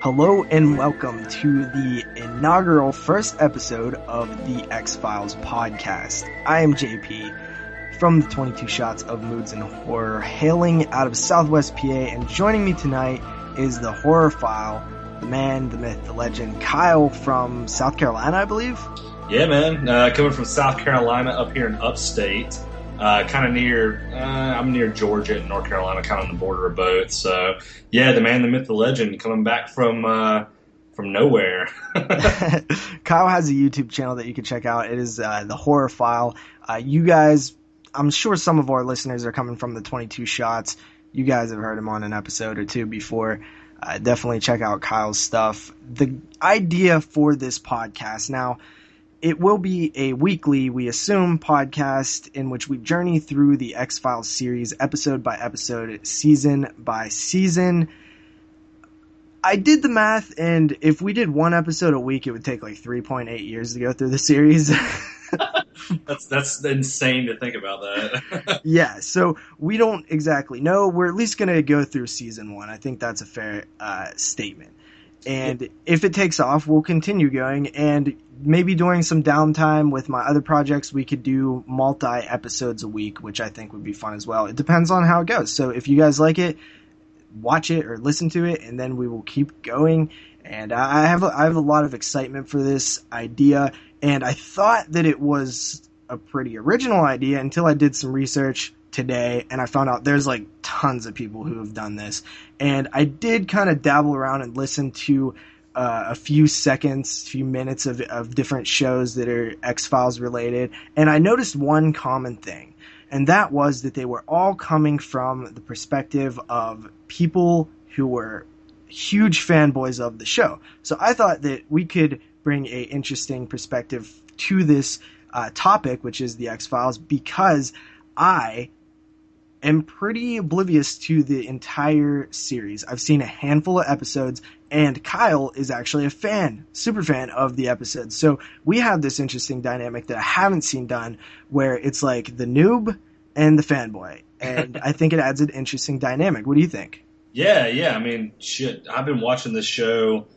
Hello and welcome to the inaugural first episode of the X-Files podcast. I am JP from the 22 Shots of Moods and Horror, hailing out of Southwest PA, and joining me tonight is the Horrorphile, the man, the myth, the legend, Kyle from South Carolina, I believe? Yeah, man. Coming from South Carolina up here in upstate. Kind of near, I'm near Georgia and North Carolina, kind of on the border of both. So, yeah, the man, the myth, the legend, coming back from nowhere. Kyle has a YouTube channel that you can check out. It is the Horrorphile. You guys, I'm sure some of our listeners are coming from the 22 Shots. You guys have heard him on an episode or two before. Definitely check out Kyle's stuff. The idea for this podcast now, it will be a weekly, we assume, podcast in which we journey through the X-Files series episode by episode, season by season. I did the math, and if we did one episode a week, it would take like 3.8 years to go through the series. That's insane to think about that. Yeah, so we don't exactly know. We're at least going to go through season one. I think that's a fair statement. And if it takes off, we'll continue going, and maybe during some downtime with my other projects, we could do multi-episodes a week, which I think would be fun as well. It depends on how it goes. So if you guys like it, watch it or listen to it, and then we will keep going. And I have a lot of excitement for this idea, and I thought that it was a pretty original idea until I did some research today, and I found out there's like tons of people who have done this. And I did kind of dabble around and listen to a few minutes of different shows that are X-Files related, and I noticed one common thing, and that was that they were all coming from the perspective of people who were huge fanboys of the show. So I thought that we could bring a interesting perspective to this topic, which is the X-Files, because I am pretty oblivious to the entire series. I've seen a handful of episodes, and Kyle is actually a fan, super fan of the episodes. So we have this interesting dynamic that I haven't seen done, where it's like the noob and the fanboy. And I think it adds an interesting dynamic. What do you think? Yeah. I mean, shit. I've been watching this show.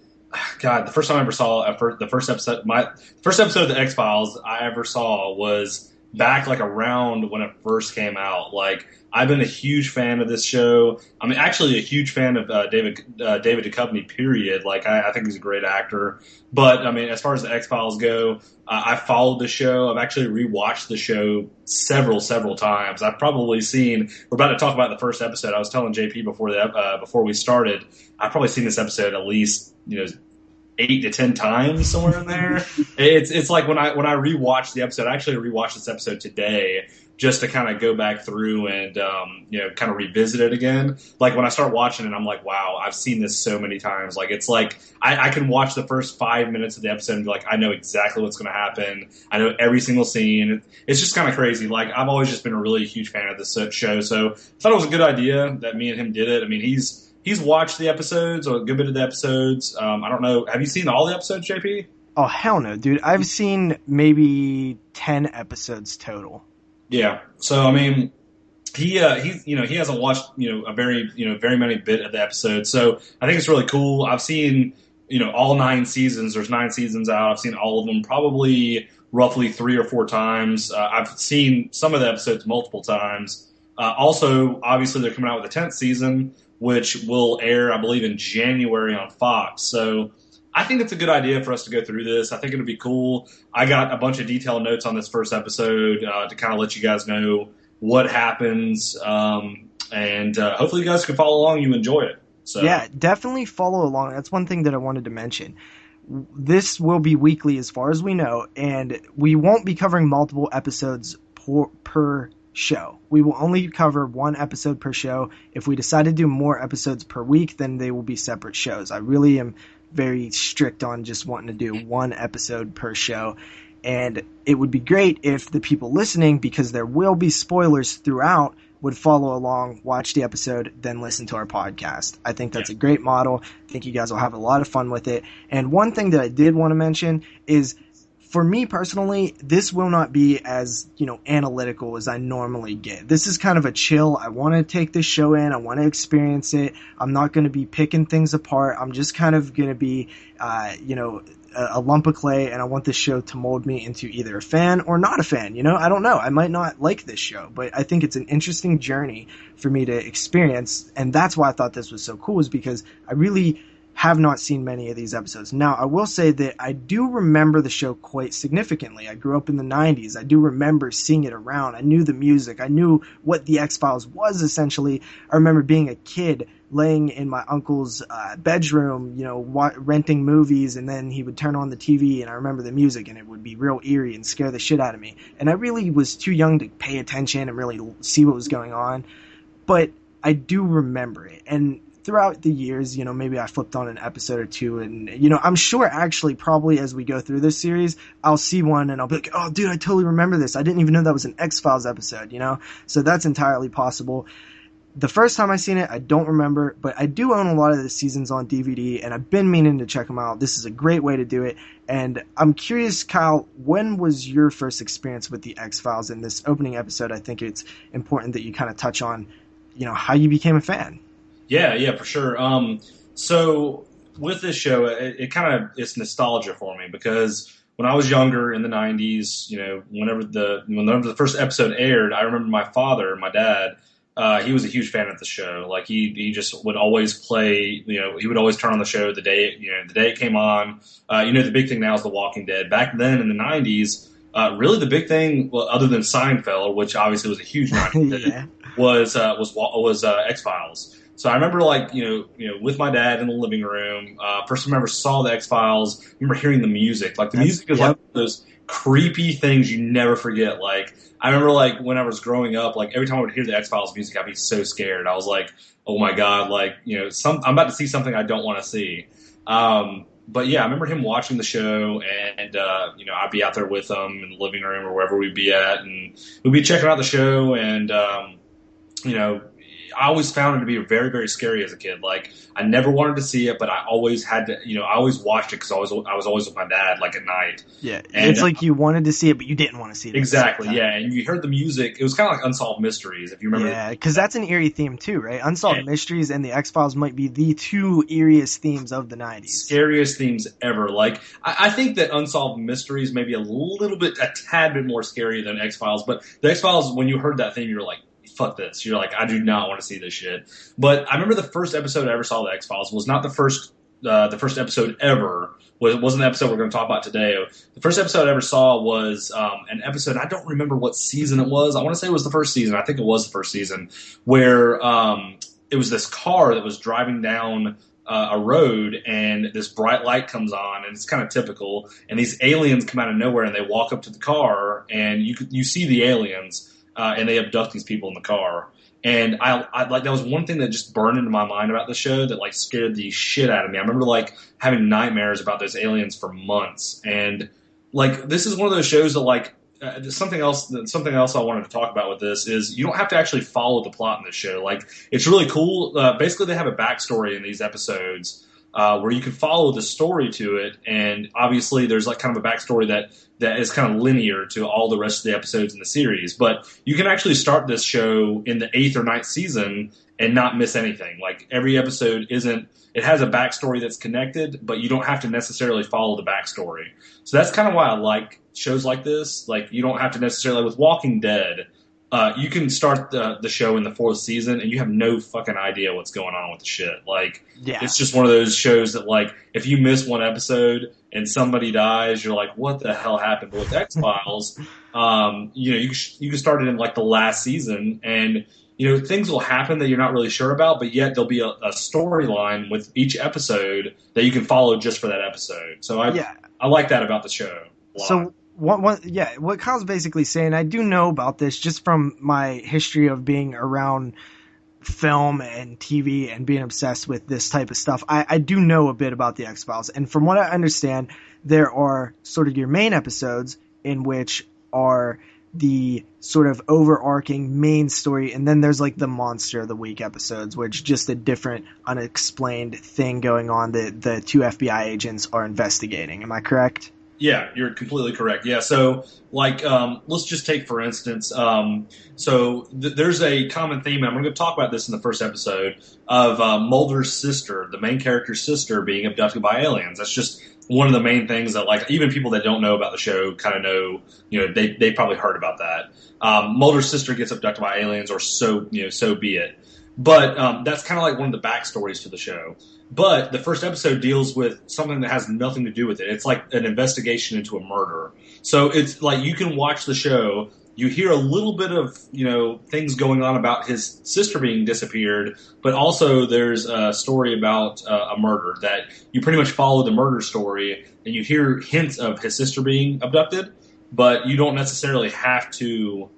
God, the first time I ever saw the first episode, my first episode of the X-Files I ever saw was back like around when it first came out. Like, I've been a huge fan of this show. I mean, actually a huge fan of David Duchovny, period. Like, I think he's a great actor. But, I mean, as far as the X-Files go, I followed the show. I've actually rewatched the show several times. I've probably seen, we're about to talk about the first episode. I was telling JP before we started, I've probably seen this episode at least, 8 to 10 times, somewhere in there. It's like when I rewatched the episode, I actually rewatched this episode today just to kind of go back through and kind of revisit it again. Like, when I start watching it, I'm like, wow, I've seen this so many times. Like, it's like I can watch the first 5 minutes of the episode and be like, I know exactly what's going to happen. I know every single scene. It's just kind of crazy. Like, I've always just been a really huge fan of this show, so I thought it was a good idea that me and him did it. I mean, he's watched the episodes, or a good bit of the episodes. I don't know. Have you seen all the episodes, JP? Oh, hell no, dude. I've seen maybe 10 episodes total. Yeah. So, I mean, he hasn't watched, very many bit of the episodes. So I think it's really cool. I've seen, all 9 seasons. There's 9 seasons out. I've seen all of them probably roughly 3 or 4 times. I've seen some of the episodes multiple times. Also, obviously, they're coming out with the 10th season, which will air, I believe, in January on Fox. So I think it's a good idea for us to go through this. I think it'll be cool. I got a bunch of detailed notes on this first episode to kind of let you guys know what happens. And hopefully you guys can follow along. You enjoy it. So yeah, definitely follow along. That's one thing that I wanted to mention. This will be weekly as far as we know, and we won't be covering multiple episodes per show. We will only cover 1 episode per show. If we decide to do more episodes per week, then they will be separate shows. I really am very strict on just wanting to do 1 episode per show. And it would be great if the people listening, because there will be spoilers throughout, would follow along, watch the episode, then listen to our podcast. I think that's a great model. I think you guys will have a lot of fun with it. And one thing that I did want to mention is, for me personally, this will not be as, analytical as I normally get. This is kind of a chill. I want to take this show in. I want to experience it. I'm not going to be picking things apart. I'm just kind of going to be, a lump of clay, and I want this show to mold me into either a fan or not a fan. I don't know. I might not like this show, but I think it's an interesting journey for me to experience, and that's why I thought this was so cool, is because I really have not seen many of these episodes. Now, I will say that I do remember the show quite significantly. I grew up in the 90s. I do remember seeing it around. I knew the music. I knew what the X-Files was, essentially. I remember being a kid laying in my uncle's bedroom, renting movies, and then he would turn on the TV, and I remember the music, and it would be real eerie and scare the shit out of me. And I really was too young to pay attention and really see what was going on, but I do remember it. And throughout the years, maybe I flipped on an episode or two, and, I'm sure actually probably as we go through this series, I'll see one and I'll be like, oh, dude, I totally remember this. I didn't even know that was an X-Files episode, So that's entirely possible. The first time I seen it, I don't remember, but I do own a lot of the seasons on DVD, and I've been meaning to check them out. This is a great way to do it, and I'm curious, Kyle, when was your first experience with the X-Files? In this opening episode, I think it's important that you kind of touch on, how you became a fan. Yeah, for sure. So with this show, it's nostalgia for me, because when I was younger in the 90s, whenever the first episode aired, I remember my dad, he was a huge fan of the show. Like he just would always play, he would always turn on the show the day it came on. The big thing now is The Walking Dead. Back then in the 90s, really the big thing, well, other than Seinfeld, which obviously was a huge 90s yeah. was X-Files. So I remember, with my dad in the living room, first time I ever saw the X-Files, I remember hearing the music. Like, the music is like those creepy things you never forget. Like, I remember, when I was growing up, every time I would hear the X-Files music, I'd be so scared. I was like, oh my God, I'm about to see something I don't want to see. But yeah, I remember him watching the show, and, I'd be out there with him in the living room or wherever we'd be at, and we'd be checking out the show, and, I always found it to be very, very scary as a kid. Like, I never wanted to see it, but I always had to, I always watched it because I was always with my dad, at night. Yeah, and it's like you wanted to see it, but you didn't want to see it. Exactly, yeah, and you heard the music. It was kind of like Unsolved Mysteries, if you remember. Yeah, because that's an eerie theme too, right? Unsolved Mysteries and the X-Files might be the two eeriest themes of the 90s. Scariest themes ever. I think that Unsolved Mysteries may be a tad bit more scary than X-Files, but the X-Files, when you heard that theme, you're like, fuck this. You're like, I do not want to see this shit. But I remember the first episode I ever saw of the X-Files was not the first episode ever. It wasn't the episode we're going to talk about today. The first episode I ever saw was an episode, I don't remember what season it was. I want to say it was the first season. I think it was the first season, where it was this car that was driving down a road, and this bright light comes on, and it's kind of typical, and these aliens come out of nowhere, and they walk up to the car, and you see the aliens, and they abduct these people in the car. And I that was one thing that just burned into my mind about the show that scared the shit out of me. I remember having nightmares about those aliens for months. And this is one of those shows that something else I wanted to talk about with this is you don't have to actually follow the plot in this show. It's really cool. Basically, they have a backstory in these episodes where you can follow the story to it, and obviously there's kind of a backstory that is kind of linear to all the rest of the episodes in the series. But you can actually start this show in the 8th or 9th season and not miss anything. Every episode it has a backstory that's connected, but you don't have to necessarily follow the backstory. So that's kind of why I like shows like this. You don't have to necessarily, with Walking Dead, you can start the show in the 4th season and you have no fucking idea what's going on with the shit. It's just one of those shows that if you miss one episode and somebody dies, you're like, what the hell happened? But with X-Files, you can start it in the last season, and things will happen that you're not really sure about, but yet there'll be a storyline with each episode that you can follow just for that episode. So I like that about the show a lot. So what Kyle's basically saying, I do know about this just from my history of being around film and TV and being obsessed with this type of stuff. I do know a bit about the X-Files, and from what I understand, there are sort of your main episodes in which are the sort of overarching main story, and then there's the Monster of the Week episodes, which just a different unexplained thing going on that the two FBI agents are investigating. Am I correct? Yeah, you're completely correct. Yeah, so like, let's just take for instance, there's a common theme, and I'm going to talk about this in the first episode of Mulder's sister, the main character's sister, being abducted by aliens. That's just one of the main things that, like, even people that don't know about the show kind of know. They probably heard about that. Mulder's sister gets abducted by aliens, or so be it. But that's kind of like one of the backstories to the show. But the first episode deals with something that has nothing to do with it. It's like an investigation into a murder. So it's like you can watch the show, you hear a little bit of, things going on about his sister being disappeared, but also there's a story about a murder that you pretty much follow the murder story, and you hear hints of his sister being abducted, but you don't necessarily have to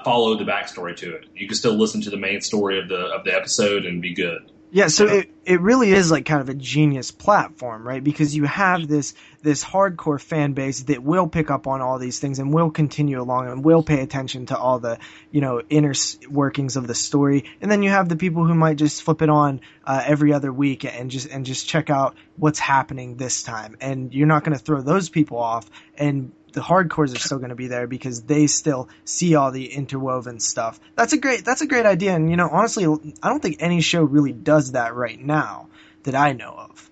follow the backstory to it. You can still listen to the main story of the episode and be good. Yeah, so it really is like kind of a genius platform, right? Because you have this hardcore fan base that will pick up on all these things and will continue along and will pay attention to all the, inner workings of the story. And then you have the people who might just flip it on every other week and just check out what's happening this time. And you're not going to throw those people off, and the hardcores are still going to be there because they still see all the interwoven stuff. That's a great idea. And, honestly, I don't think any show really does that right now that I know of.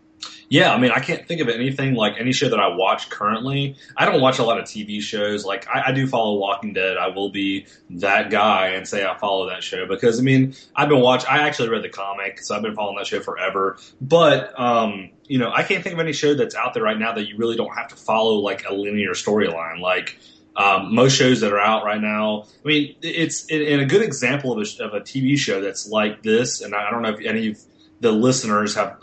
Yeah, I mean, I can't think of anything like any show that I watch currently. I don't watch a lot of TV shows. Like, I do follow Walking Dead. I will be that guy and say I follow that show because, I mean, I actually read the comic, so I've been following that show forever. But, I can't think of any show that's out there right now that you really don't have to follow, like, a linear storyline. Like, most shows that are out right now, I mean, it's in a good example of a TV show that's like this, and I don't know if any of the listeners have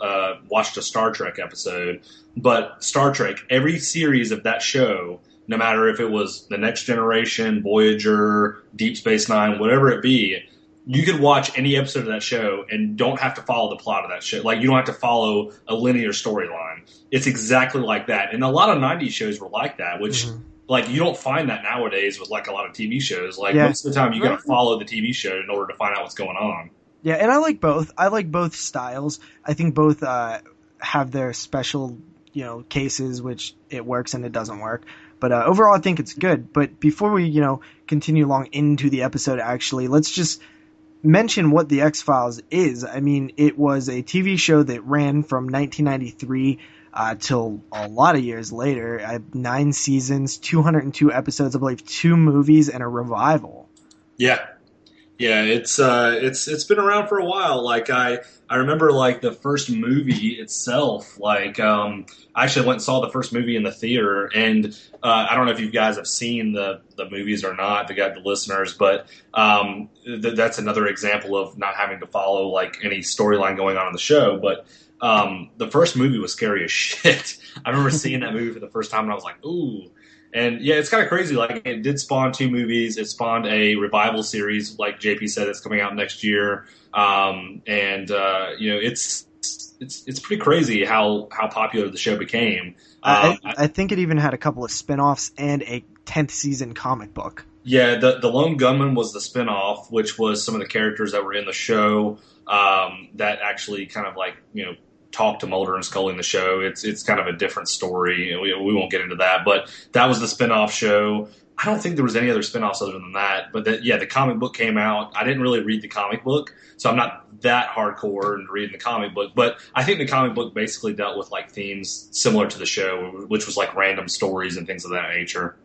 watched a Star Trek episode, but Star Trek, every series of that show, no matter if it was The Next Generation, Voyager, Deep Space Nine, whatever it be, you could watch any episode of that show and don't have to follow the plot of that show. Like, you don't have to follow a linear storyline. It's exactly like that. And a lot of 90s shows were like that, which, like, you don't find that nowadays with, like, a lot of TV shows. Like, most of the time you got to follow the TV show in order to find out what's going on. Yeah, and I like both. I like both styles. I think both have their special, cases, which it works and it doesn't work. But overall, I think it's good. But before we, continue along into the episode, actually, let's just mention what the X-Files is. I mean, it was a TV show that ran from 1993 till a lot of years later. 9 seasons, 202 episodes, I believe, 2 movies, and a revival. Yeah. Yeah, it's been around for a while. Like I remember like the first movie itself. Like I actually went and saw the first movie in the theater, and I don't know if you guys have seen the movies or not, the listeners, but that's another example of not having to follow like any storyline going on in the show. But the first movie was scary as shit. I remember seeing that movie for the first time, and I was like, ooh. And yeah, it's kind of crazy. Like, it did spawn 2 movies. It spawned a revival series, like JP said, that's coming out next year. It's pretty crazy how popular the show became. I think it even had a couple of spin-offs and a 10th season comic book. Yeah, the Lone Gunman was the spin-off, which was some of the characters that were in the show that actually kind of like, talk to Mulder and Scully in the show. It's kind of a different story. We won't get into that, but that was the spin-off show. I don't think there was any other spin-offs other than that. But the comic book came out. I didn't really read the comic book, so I'm not that hardcore in reading the comic book. But I think the comic book basically dealt with like themes similar to the show, which was like random stories and things of that nature.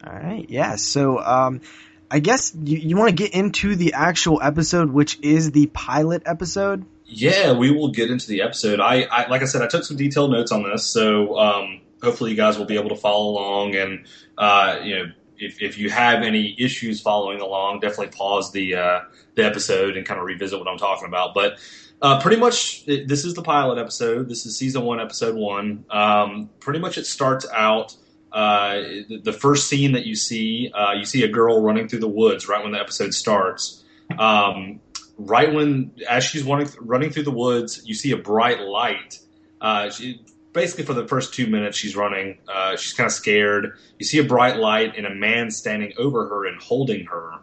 All right, yeah. So I guess you want to get into the actual episode, which is the pilot episode. Yeah, we will get into the episode. I like I said, I took some detailed notes on this, so hopefully you guys will be able to follow along. And if you have any issues following along, definitely pause the episode and kind of revisit what I'm talking about. But pretty much, this is the pilot episode. This is season 1, episode 1. Pretty much, it starts out. The first scene that you see a girl running through the woods right when the episode starts. As she's running through the woods, you see a bright light. Basically, for the first 2 minutes she's running, she's kind of scared. You see a bright light and a man standing over her and holding her.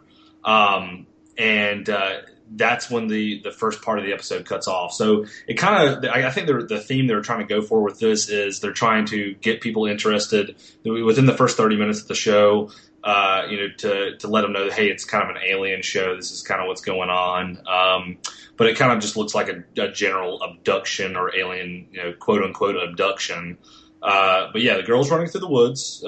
that's when the first part of the episode cuts off. So it kind of, I think the theme they're trying to go for with this is they're trying to get people interested within the first 30 minutes of the show. To let them know that, hey, it's kind of an alien show. This is kind of what's going on. But it kind of just looks like a general abduction or alien, quote unquote abduction. But yeah, the girl's running through the woods.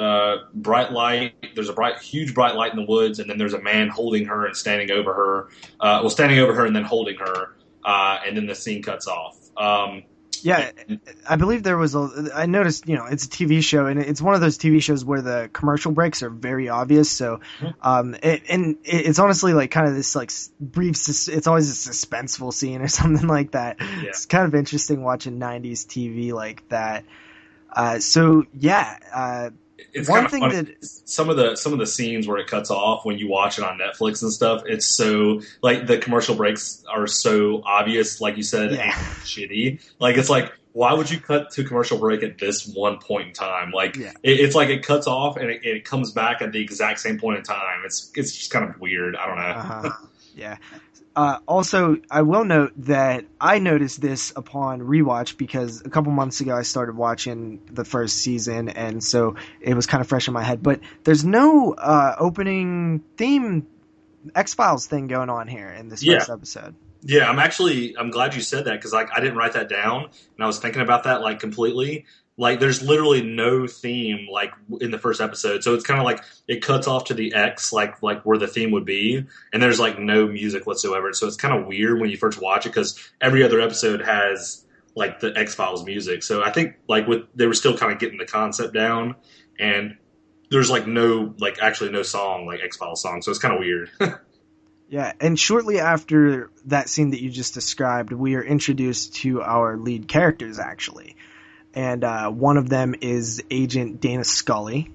Bright light. There's a huge bright light in the woods, and then there's a man holding her and standing over her. Standing over her and then holding her. And then the scene cuts off. Yeah, I believe there was I noticed, it's a TV show, and it's one of those TV shows where the commercial breaks are very obvious. So, it's honestly like kind of this like brief, it's always a suspenseful scene or something like that. Yeah. It's kind of interesting watching 90s TV like that. It's one thing funny. That some of the scenes where it cuts off when you watch it on Netflix and stuff, it's so like the commercial breaks are so obvious, like you said, and shitty. Like it's like, why would you cut to commercial break at this one point in time? Like it's like it cuts off and it comes back at the exact same point in time. It's just kind of weird. I don't know. Yeah. Also, I will note that I noticed this upon rewatch because a couple months ago I started watching the first season, and so it was kind of fresh in my head. But there's no opening theme X-Files thing going on here in this first episode. Yeah, I'm glad you said that because I didn't write that down, and I was thinking about that like completely. Like, there's literally no theme, like, in the first episode. So it's kind of like it cuts off to the X, like where the theme would be. And there's, like, no music whatsoever. So it's kind of weird when you first watch it because every other episode has, like, the X-Files music. So I think, like, they were still kind of getting the concept down. And there's, like, actually no song, like, X-Files song. So it's kind of weird. Yeah, and shortly after that scene that you just described, we are introduced to our lead characters, actually. And one of them is Agent Dana Scully.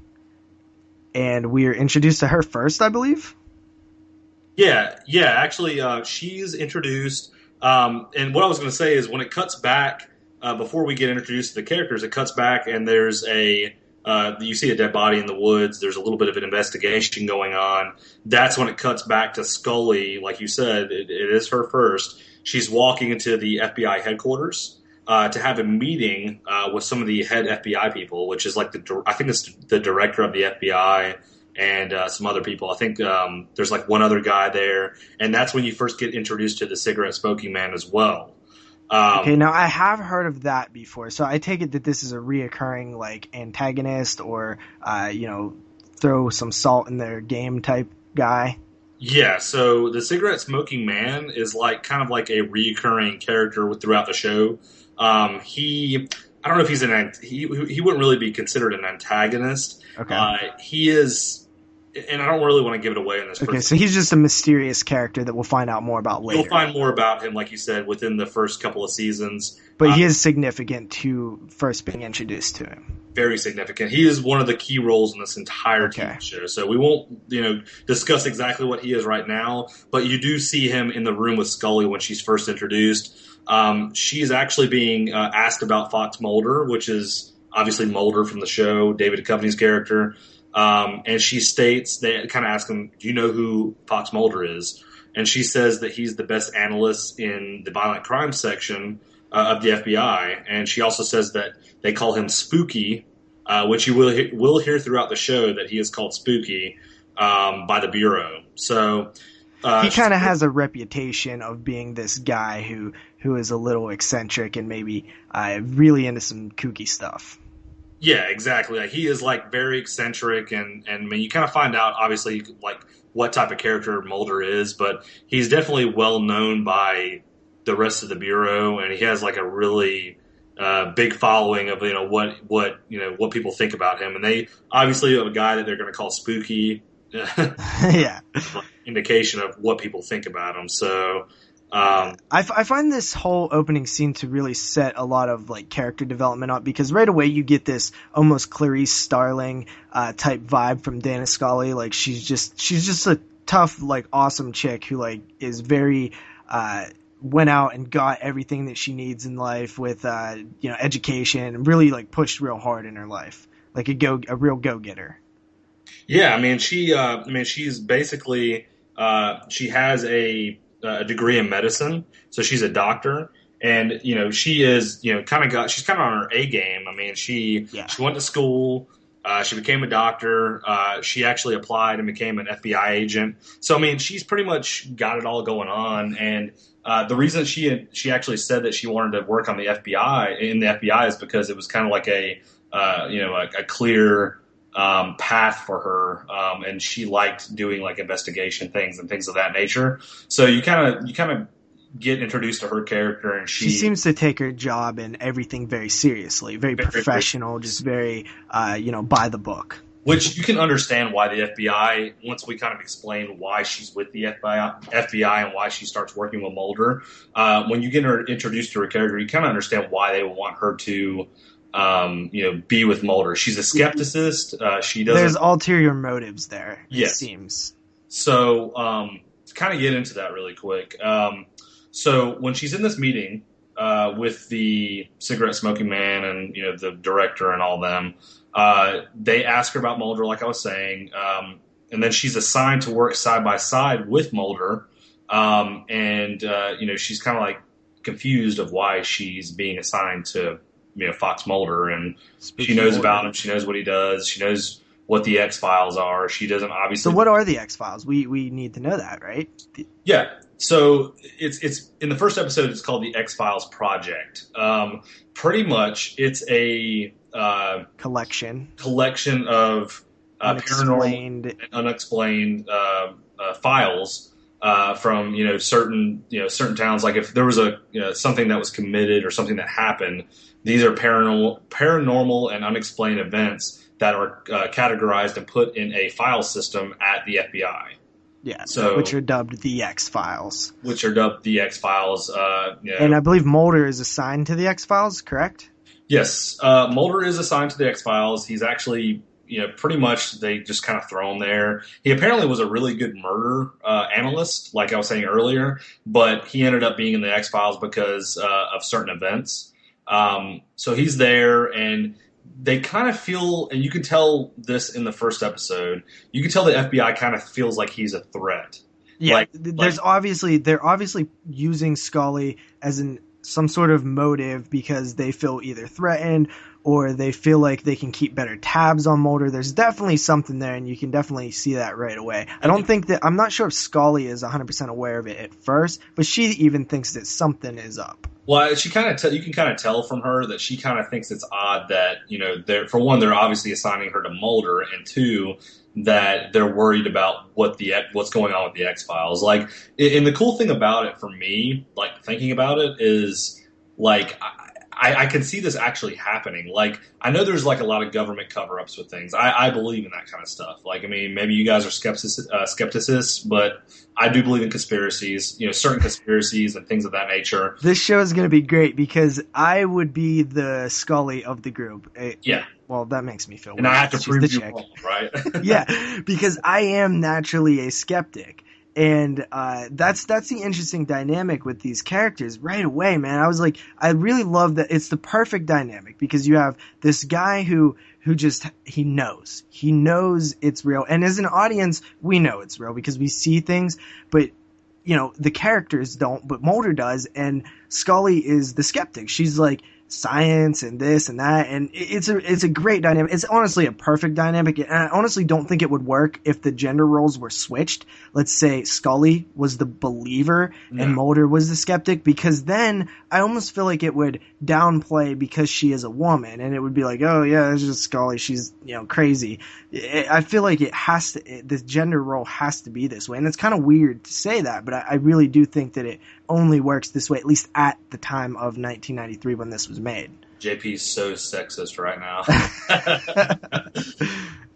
And we are introduced to her first, I believe? Yeah. Actually, she's introduced. And what I was going to say is when it cuts back, before we get introduced to the characters, it cuts back and there's you see a dead body in the woods. There's a little bit of an investigation going on. That's when it cuts back to Scully. Like you said, it is her first. She's walking into the FBI headquarters. To have a meeting with some of the head FBI people, which is like I think it's the director of the FBI and some other people. I think there's like one other guy there, and that's when you first get introduced to the cigarette smoking man as well. Okay, now I have heard of that before, so I take it that this is a reoccurring like antagonist or throw some salt in their game type guy. Yeah, so the cigarette smoking man is like kind of like a reoccurring character throughout the show. I don't know if he wouldn't really be considered an antagonist. Okay. He is, and I don't really want to give it away in this. Okay, so he's just a mysterious character that we'll find out more about later. You'll find more about him, like you said, within the first couple of seasons. But he is significant to first being introduced to him. Very significant. He is one of the key roles in this entire TV show. So we won't, discuss exactly what he is right now, but you do see him in the room with Scully when she's first introduced. She's actually being asked about Fox Mulder, which is obviously Mulder from the show, David Duchovny's character. And she states, they kind of ask him, do you know who Fox Mulder is? And she says that he's the best analyst in the violent crime section of the FBI. And she also says that they call him Spooky, which you will hear throughout the show that he is called Spooky by the Bureau. So he kind of has a reputation of being this guy who is a little eccentric and maybe really into some kooky stuff. Yeah, exactly. Like, he is like very eccentric, and I mean, you kind of find out obviously like what type of character Mulder is, but he's definitely well known by the rest of the Bureau, and he has like a really big following of what people think about him, and they obviously have a guy that they're going to call Spooky. Yeah, indication of what people think about him. So I find this whole opening scene to really set a lot of like character development up, because right away you get this almost Clarice Starling type vibe from Dana Scully. Like she's just a tough, like awesome chick who like is very went out and got everything that she needs in life with education, and really like pushed real hard in her life, like a real go-getter. Yeah, I mean she's basically she has a a degree in medicine, so she's a doctor. And she is she's kind of on her A game. I mean, she went to school. She became a doctor. She actually applied and became an FBI agent. So, I mean, she's pretty much got it all going on. And the reason she actually said that she wanted to work on the FBI is because it was kind of like a clear path for her, and she liked doing like investigation things and things of that nature. So you kind of get introduced to her character, and she seems to take her job and everything very seriously, very professional, just very, by the book. Which you can understand why the FBI, once we kind of explain why she's with the FBI and why she starts working with Mulder, when you get her introduced to her character, you kind of understand why they want her to, be with Mulder. She's a skepticist. She doesn't. There's ulterior motives there. Yes. It seems. So, to kind of get into that really quick. So when she's in this meeting with the cigarette smoking man and the director and all them, they ask her about Mulder, like I was saying, and then she's assigned to work side by side with Mulder, and she's kind of like confused of why she's being assigned to Fox Mulder, and she knows about him, she knows what he does, she knows what the X-Files are. She doesn't obviously. So what are the X-Files? We need to know that, right? Yeah. So it's in the first episode. It's called the X-Files Project. Pretty much, it's a collection of paranormal and unexplained files from certain towns. Like if there was something that was committed or something that happened, these are paranormal and unexplained events that are categorized and put in a file system at the FBI. Yeah, so, which are dubbed the X-Files. And I believe Mulder is assigned to the X-Files, correct? Yes, Mulder is assigned to the X-Files. He's actually, pretty much they just kind of throw him there. He apparently was a really good murder analyst, like I was saying earlier, but he ended up being in the X-Files because of certain events. So he's there, and they kind of feel, and you can tell this in the first episode, you can tell the FBI kind of feels like he's a threat. Yeah, they're obviously using Scully as some sort of motive because they feel either threatened or they feel like they can keep better tabs on Mulder. There's definitely something there, and you can definitely see that right away. I'm not sure if Scully is 100% aware of it at first, but she even thinks that something is up. Well, you can kind of tell from her that she kind of thinks it's odd that, for one, they're obviously assigning her to Mulder, and two, that they're worried about what's going on with the X-Files. Like, and the cool thing about it for me, like thinking about it, is like I can see this actually happening. Like, I know there's like a lot of government cover-ups with things. I believe in that kind of stuff. Like, I mean, maybe you guys are skepticists, but I do believe in conspiracies, certain conspiracies and things of that nature. This show is going to be great because I would be the Scully of the group. Yeah. Well, that makes me feel weird. And I have to prove you wrong, right? Yeah, because I am naturally a skeptic. And that's the interesting dynamic with these characters right away, man. I was like, I really love that. It's the perfect dynamic because you have this guy who just, he knows it's real. And as an audience, we know it's real because we see things, but the characters don't, but Mulder does. And Scully is the skeptic. She's like, science and this and that, and it's a great dynamic. It's honestly a perfect dynamic, and I honestly don't think it would work if the gender roles were switched. Let's say Scully was the believer and Mulder was the skeptic, because then I almost feel like it would downplay because she is a woman, and it would be like, oh yeah, it's just Scully, she's crazy. I feel like this gender role has to be this way, and it's kind of weird to say that, but I really do think that it only works this way, at least at the time of 1993 when this was made. JP's so sexist right now.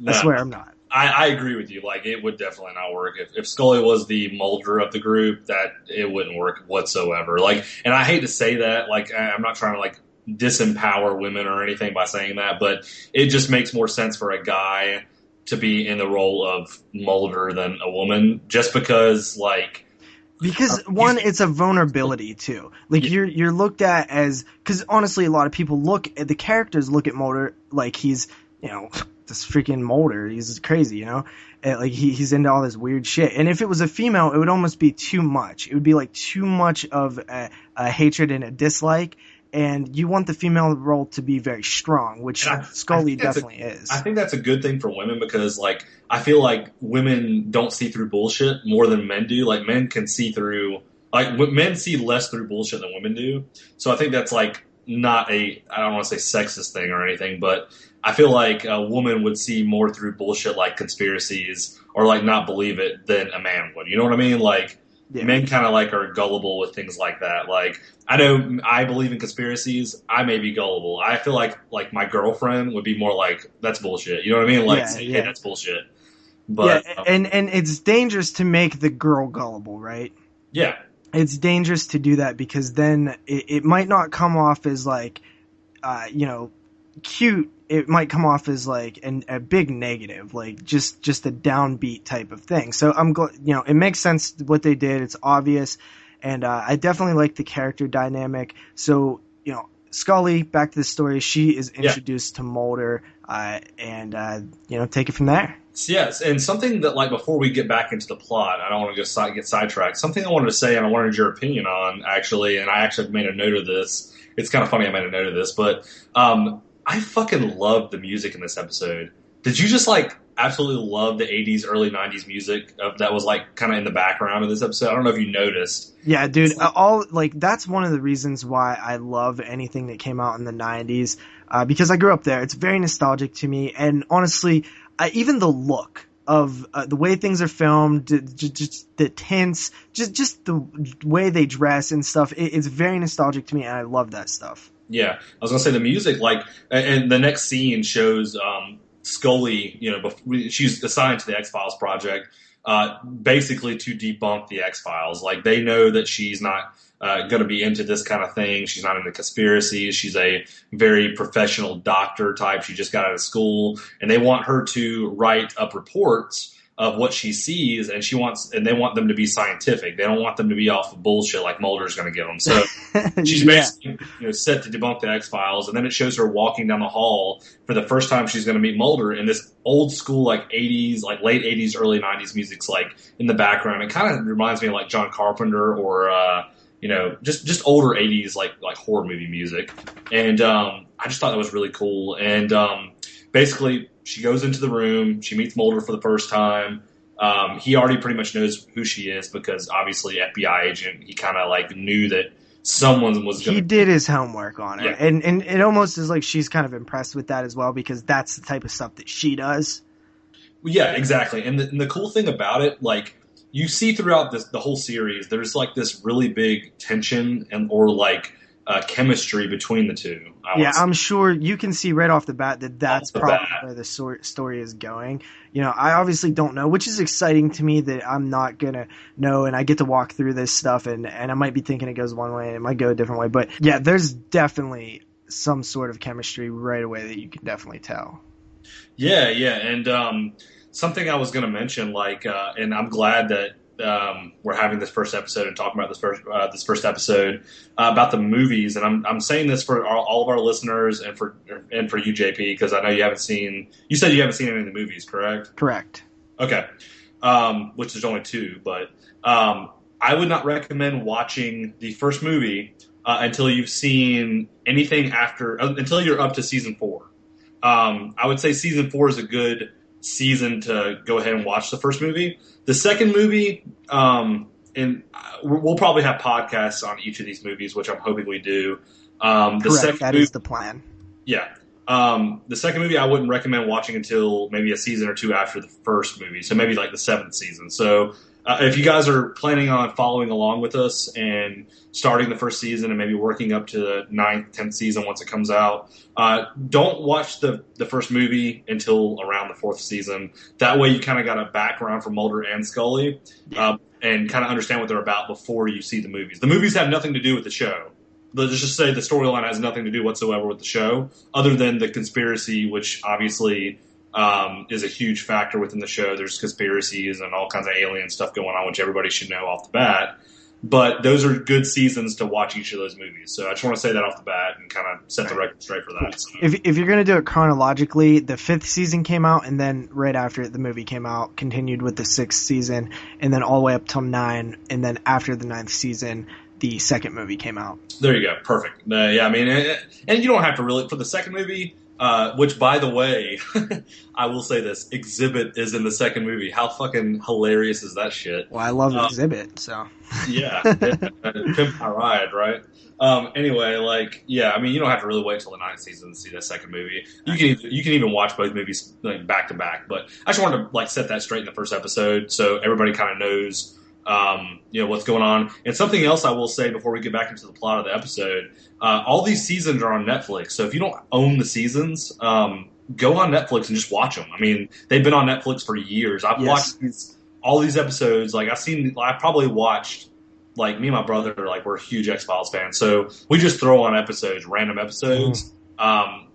I swear I'm not. I agree with you. Like, it would definitely not work. If Scully was the Mulder of the group, that it wouldn't work whatsoever. Like, and I hate to say that. Like, I'm not trying to like disempower women or anything by saying that, but it just makes more sense for a guy to be in the role of Mulder than a woman, just because like. Because one, it's a vulnerability too. Like you're looked at as, because honestly, a lot of people the characters look at Mulder like he's you know, this freaking Mulder, he's crazy, you know, and, like he's into all this weird shit. And if it was a female, it would almost be too much. It would be like too much of a hatred and a dislike. And you want the female role to be very strong, which Scully definitely is. I think that's a good thing for women because, like, I feel like women don't see through bullshit more than men do. Like, men can see through, like, men see less through bullshit than women do. So I think that's, like, not I don't want to say sexist thing or anything, but I feel like a woman would see more through bullshit like conspiracies or, like, not believe it than a man would. You know what I mean? Like, yeah. Men kind of, like, are gullible with things like that. Like, I know I believe in conspiracies. I may be gullible. I feel like my girlfriend would be more like, that's bullshit. You know what I mean? Like, hey, that's bullshit. But and it's dangerous to make the girl gullible, right? Yeah. It's dangerous to do that because then it might not come off as like, you know, cute. It might come off as like a big negative, like just a downbeat type of thing. So you know, it makes sense what they did. It's obvious. And I definitely like the character dynamic. So, you know, Scully, back to the story, she is introduced to Mulder, and you know, take it from there. Yes, and something that, like, before we get back into the plot, I don't want to get sidetracked. Something I wanted to say, and I wanted your opinion on, actually, and I actually made a note of this. It's kind of funny I made a note of this, but I fucking loved the music in this episode. Did you just, like, absolutely love the 80s, early 90s music that was, like, kind of in the background of this episode? I don't know if you noticed. Yeah, dude, that's one of the reasons why I love anything that came out in the 90s, because I grew up there. It's very nostalgic to me, and honestly, even the look of the way things are filmed, just the tints, just the way they dress and stuff, it's very nostalgic to me, and I love that stuff. Yeah, I was going to say the music, like, and the next scene shows Scully, you know, she's assigned to the X-Files project, basically to debunk the X-Files. Like, they know that she's not going to be into this kind of thing. She's not into conspiracies. She's a very professional doctor type. She just got out of school, and they want her to write up reports of what she sees, and they want them to be scientific. They don't want them to be off of bullshit like Mulder's going to give them. So she's basically, you know, set to debunk the X-Files, and then it shows her walking down the hall for the first time she's going to meet Mulder, and this old school, like, 80s, like late 80s, early 90s music's, like, in the background. It kind of reminds me of, like, John Carpenter or you know, just older 80s, like horror movie music. And I just thought that was really cool. And basically, she goes into the room. She meets Mulder for the first time. He already pretty much knows who she is because, obviously, FBI agent. He kind of, like, knew that someone was going to... He did his homework on her. Yeah. And it almost is like she's kind of impressed with that as well because that's the type of stuff that she does. Yeah, exactly. And the cool thing about it, like, you see throughout the whole series, there's, like, this really big tension or chemistry between the two. I'm sure you can see right off the bat that's probably where the story is going. You know, I obviously don't know, which is exciting to me that I'm not going to know, and I get to walk through this stuff, and I might be thinking it goes one way, and it might go a different way. But, yeah, there's definitely some sort of chemistry right away that you can definitely tell. Yeah, and something I was going to mention, like, and I'm glad that we're having this first episode and talking about this first episode about the movies, and I'm saying this for all of our listeners and for you, JP, because I know you haven't seen. You said you haven't seen any of the movies, correct? Correct. Okay, which is only 2, but I would not recommend watching the first movie until you've seen anything until you're up to season 4. I would say season 4 is a good season to go ahead and watch the first movie. The second movie, and we'll probably have podcasts on each of these movies, which I'm hoping we do. Correct, that is the plan. Yeah. The second movie I wouldn't recommend watching until maybe a season or 2 after the first movie, so maybe like the 7th season. So if you guys are planning on following along with us and starting the first season and maybe working up to the 9th, 10th season once it comes out, don't watch the first and until around the 4th season. That way you kind of got a background for Mulder and Scully and kind of understand what they're about before you see the movies. The movies have nothing to do with the show. Let's just say the storyline has nothing to do whatsoever with the show, other than the conspiracy, which obviously is a huge factor within the show. There's conspiracies and all kinds of alien stuff going on, which everybody should know off the bat. but those are good seasons to watch each of those movies. So I just want to say that off the bat and kind of set the record straight for that. So. If you're going to do it chronologically, the 5th season came out, and then right after it, the movie came out, continued with the 6th season, and then all the way up till 9, and then after the 9th season, the 2nd movie came out. There you go. Perfect. Yeah, I mean, and you don't have to really, for the 2nd movie, which, by the way, I will say this, Exhibit is in the 2nd movie. How fucking hilarious is that shit? Well, I love Exhibit, so. Yeah. Pimp My Ride, right? Anyway, like, yeah, I mean, you don't have to really wait till the 9th season to see that 2nd movie. You can even watch both movies like back to back. But I just wanted to like set that straight in the first episode so everybody kind of knows what's going on. And something else I will say before we get back into the plot of the episode, all these seasons are on Netflix. So if you don't own the seasons, go on Netflix and just watch them. I mean, they've been on Netflix for years. I've watched all these episodes. Like I probably watched, like me and my brother, like we're huge X-Files fans. So we just throw on episodes, random episodes,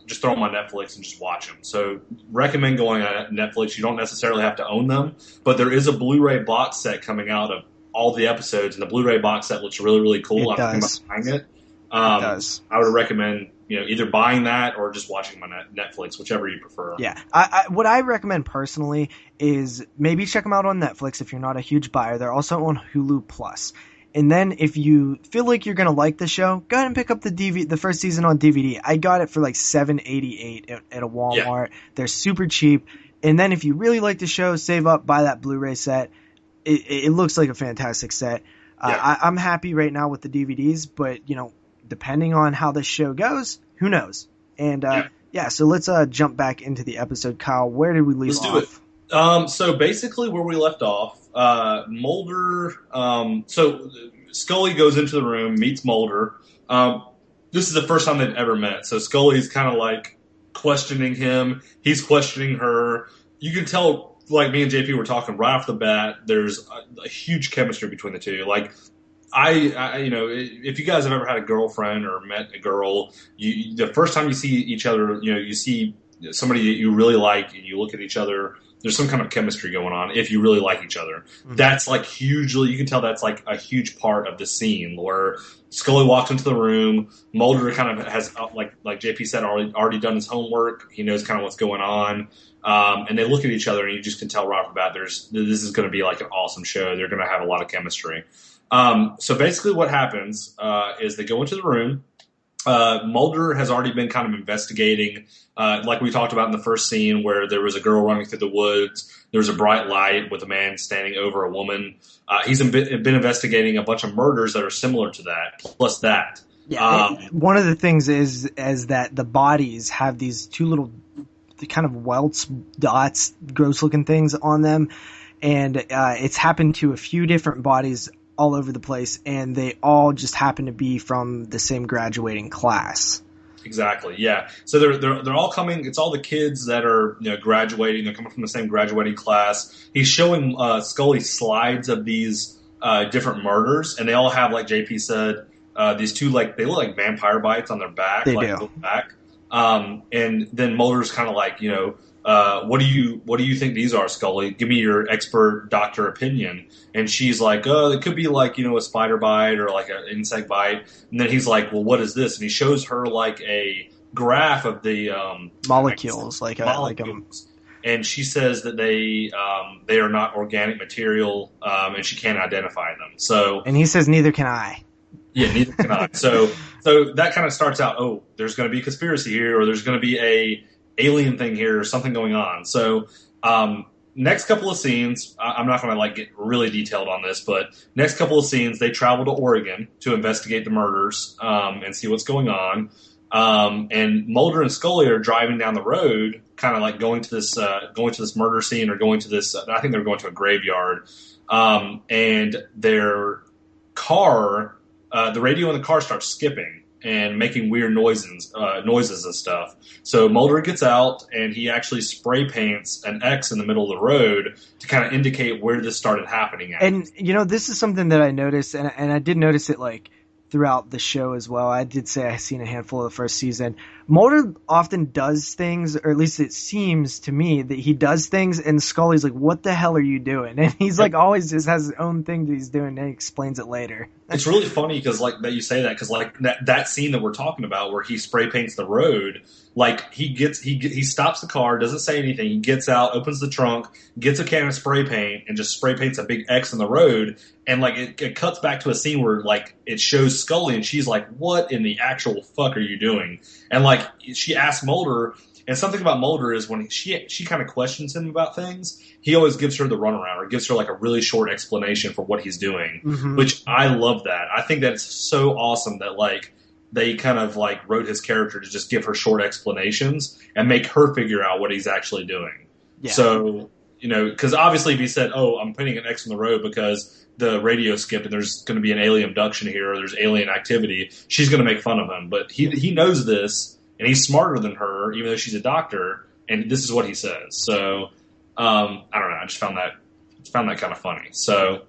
just throw them on Netflix and just watch them. So recommend going on Netflix. You don't necessarily have to own them, but there is a Blu-ray box set coming out of all the episodes, and the Blu-ray box set looks really, really cool. I'm thinking about buying it. It does. I would recommend either buying that or just watching them on Netflix, whichever you prefer. Yeah. What I recommend personally is maybe check them out on Netflix if you're not a huge buyer. They're also on Hulu Plus. And then if you feel like you're going to like the show, go ahead and pick up the first season on DVD. I got it for like $7.88 at a Walmart. Yeah. They're super cheap. And then if you really like the show, save up, buy that Blu-ray set. It looks like a fantastic set. I'm happy right now with the DVDs, but depending on how this show goes, who knows? And so let's jump back into the episode. Kyle, where did we leave off? Let's do it. So basically where we left off, Mulder, so Scully goes into the room, meets Mulder. This is the first time they've ever met. So Scully's kind of like questioning him. He's questioning her. You can tell, like me and JP were talking right off the bat, there's a huge chemistry between the two. Like, I if you guys have ever had a girlfriend or met a girl, the first time you see each other, you see somebody that you really like and you look at each other, there's some kind of chemistry going on if you really like each other. Mm-hmm. That's like hugely, you can tell that's like a huge part of the scene where Scully walks into the room, Mulder kind of has, like JP said, already done his homework. He knows kind of what's going on. And they look at each other and you just can tell right off the bat this is going to be like an awesome show. They're going to have a lot of chemistry. So basically what happens is they go into the room. Mulder has already been kind of investigating, like we talked about in the first scene where there was a girl running through the woods. There was a bright light with a man standing over a woman. He's been investigating a bunch of murders that are similar to that, plus that. Yeah, one of the things is that the bodies have these two little kind of welts, dots, gross-looking things on them. And it's happened to a few different bodies all over the place, and they all just happen to be from the same graduating class. Exactly, yeah. So they're all coming. It's all the kids that are graduating. They're coming from the same graduating class. He's showing Scully slides of these different murders, and they all have, like JP said, these two they look like vampire bites on their back. They do. Back. And then Mulder's kind of like, what do you think these are, Scully? Give me your expert doctor opinion. And she's like, oh, it could be like, a spider bite or like an insect bite. And then he's like, well, what is this? And he shows her like a graph of the molecules, and she says that they are not organic material, and she can't identify them. So, and he says, neither can I. Yeah, neither can I. So that kind of starts out, oh, there's going to be a conspiracy here, or there's going to be a alien thing here, or something going on. So next couple of scenes, I'm not going to get really detailed on this, but next couple of scenes, they travel to Oregon to investigate the murders and see what's going on. And Mulder and Scully are driving down the road, kind of going to this murder scene, or going to this. I think they're going to a graveyard, and their car. The radio in the car starts skipping and making weird noises and stuff. So Mulder gets out and he actually spray paints an X in the middle of the road to kind of indicate where this started happening at. And, this is something that I noticed, and I did notice it throughout the show as well. I did say I seen a handful of the first season, Mulder often does things, or at least it seems to me that he does things, and Scully's like, "What the hell are you doing?" And he's like, always just has his own thing that he's doing, and he explains it later. It's really funny because like that you say that because like that scene that we're talking about where he spray paints the road, like he stops the car, doesn't say anything, he gets out, opens the trunk, gets a can of spray paint, and just spray paints a big X on the road, and like it cuts back to a scene where like it shows Scully and she's like, "What in the actual fuck are you doing?" And like she asks Mulder. And something about Mulder is when she kind of questions him about things, he always gives her the runaround or gives her like a really short explanation for what he's doing, which I love that. I think that it's so awesome that like they kind of like wrote his character to just give her short explanations and make her figure out what he's actually doing. Yeah. So, because obviously if he said, "Oh, I'm putting an X on the road because the radio skipped and there's going to be an alien abduction here or there's alien activity," she's going to make fun of him. But he knows this. And he's smarter than her, even though she's a doctor. And this is what he says. So I don't know. I just found that kind of funny. So,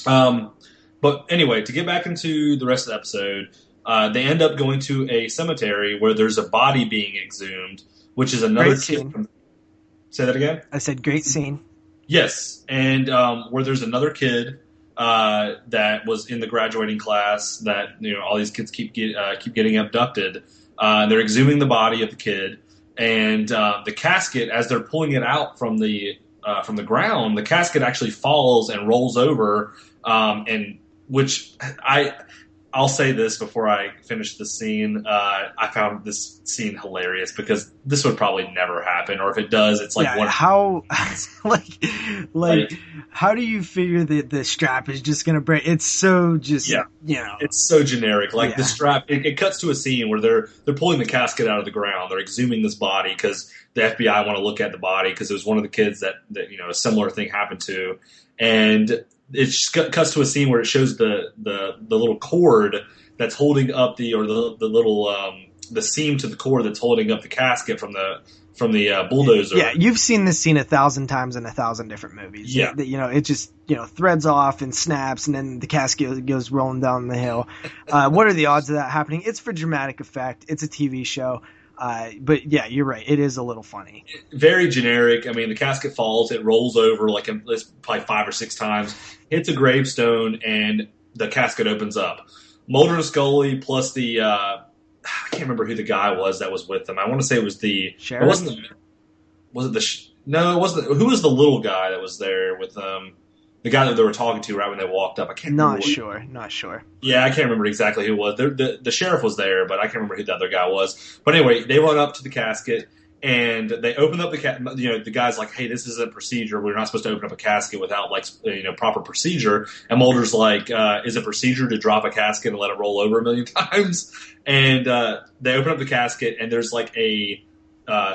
but anyway, to get back into the rest of the episode, they end up going to a cemetery where there's a body being exhumed, which is another great scene. Say that again. I said great scene. Yes, and where there's another kid that was in the graduating class that all these kids keep getting abducted. They're exhuming the body of the kid, and the casket, as they're pulling it out from the ground, the casket actually falls and rolls over, and which I'll say this before I finish the scene. I found this scene hilarious because this would probably never happen, or if it does, it's like how how do you figure that the strap is just gonna break? It's so just it's so generic. Like the strap, it cuts to a scene where they're pulling the casket out of the ground, they're exhuming this body because the FBI want to look at the body because it was one of the kids that a similar thing happened to, and it just cuts to a scene where it shows the little cord that's holding up the little the seam to the cord that's holding up the casket from the bulldozer. Yeah, you've seen this scene 1,000 times in 1,000 different movies. Yeah, it just threads off and snaps, and then the casket goes rolling down the hill. What are the odds of that happening? It's for dramatic effect. It's a TV show. But yeah, you're right. It is a little funny. Very generic. I mean, the casket falls, it rolls over like it's probably 5 or 6 times, hits a gravestone, and the casket opens up. Mulder and Scully plus the I can't remember who the guy was that was with them. I want to say it was the sheriff. It wasn't no, it wasn't. Who was the little guy that was there with them? The guy that they were talking to right when they walked up. I can't remember. Not sure. Yeah, I can't remember exactly who it was. The sheriff was there, but I can't remember who the other guy was. But anyway, they run up to the casket, and they open up the the guy's like, "Hey, this is a procedure. We're not supposed to open up a casket without proper procedure." And Mulder's like, "Is it procedure to drop a casket and let it roll over a million times?" And they open up the casket, and there's like a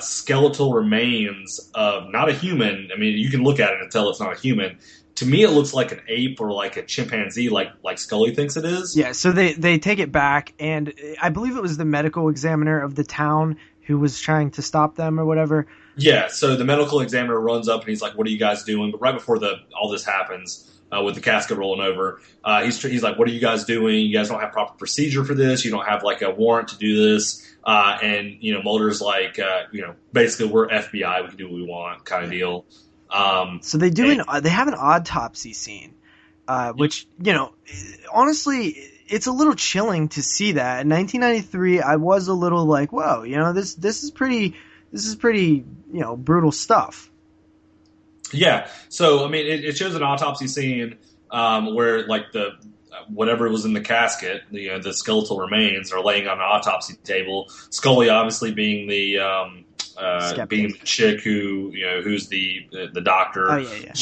skeletal remains of not a human. I mean, you can look at it and tell it's not a human. To me, it looks like an ape or like a chimpanzee, like Scully thinks it is. Yeah, so they take it back, and I believe it was the medical examiner of the town who was trying to stop them or whatever. Yeah, so the medical examiner runs up, and he's like, "What are you guys doing?" But right before all this happens, with the casket rolling over, he's like, "What are you guys doing? You guys don't have proper procedure for this. You don't have like a warrant to do this." And Mulder's like, basically, we're FBI. We can do what we want, kind of deal. So they have an autopsy scene, which, honestly, it's a little chilling to see that. In 1993, I was a little like, whoa, this is pretty, brutal stuff. Yeah. So, I mean, it shows an autopsy scene, where like whatever was in the casket, the skeletal remains are laying on an autopsy table. Scully obviously being the chick who's the doctor. Oh, yeah.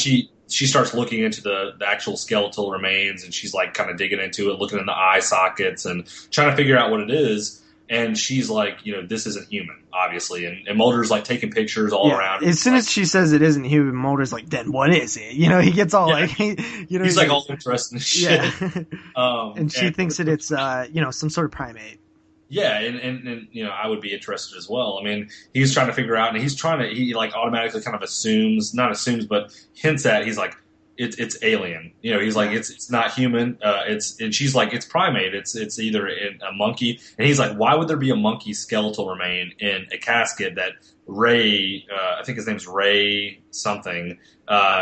She starts looking into the actual skeletal remains, and she's like kind of digging into it, looking in the eye sockets and trying to figure out what it is. And she's like, this isn't human, obviously. And Mulder's like taking pictures all around. As soon as she says it isn't human, Mulder's like, then what is it? He gets all like, he's like all interested in shit. Yeah. And she thinks that it's, some sort of primate. Yeah, and I would be interested as well. I mean, he's trying to figure out, and he like automatically kind of not assumes, but hints at, he's like, it's alien. You know, he's like, it's not human. And she's like, it's primate. It's either a monkey. And he's like, why would there be a monkey skeletal remain in a casket that Ray, I think his name's Ray something.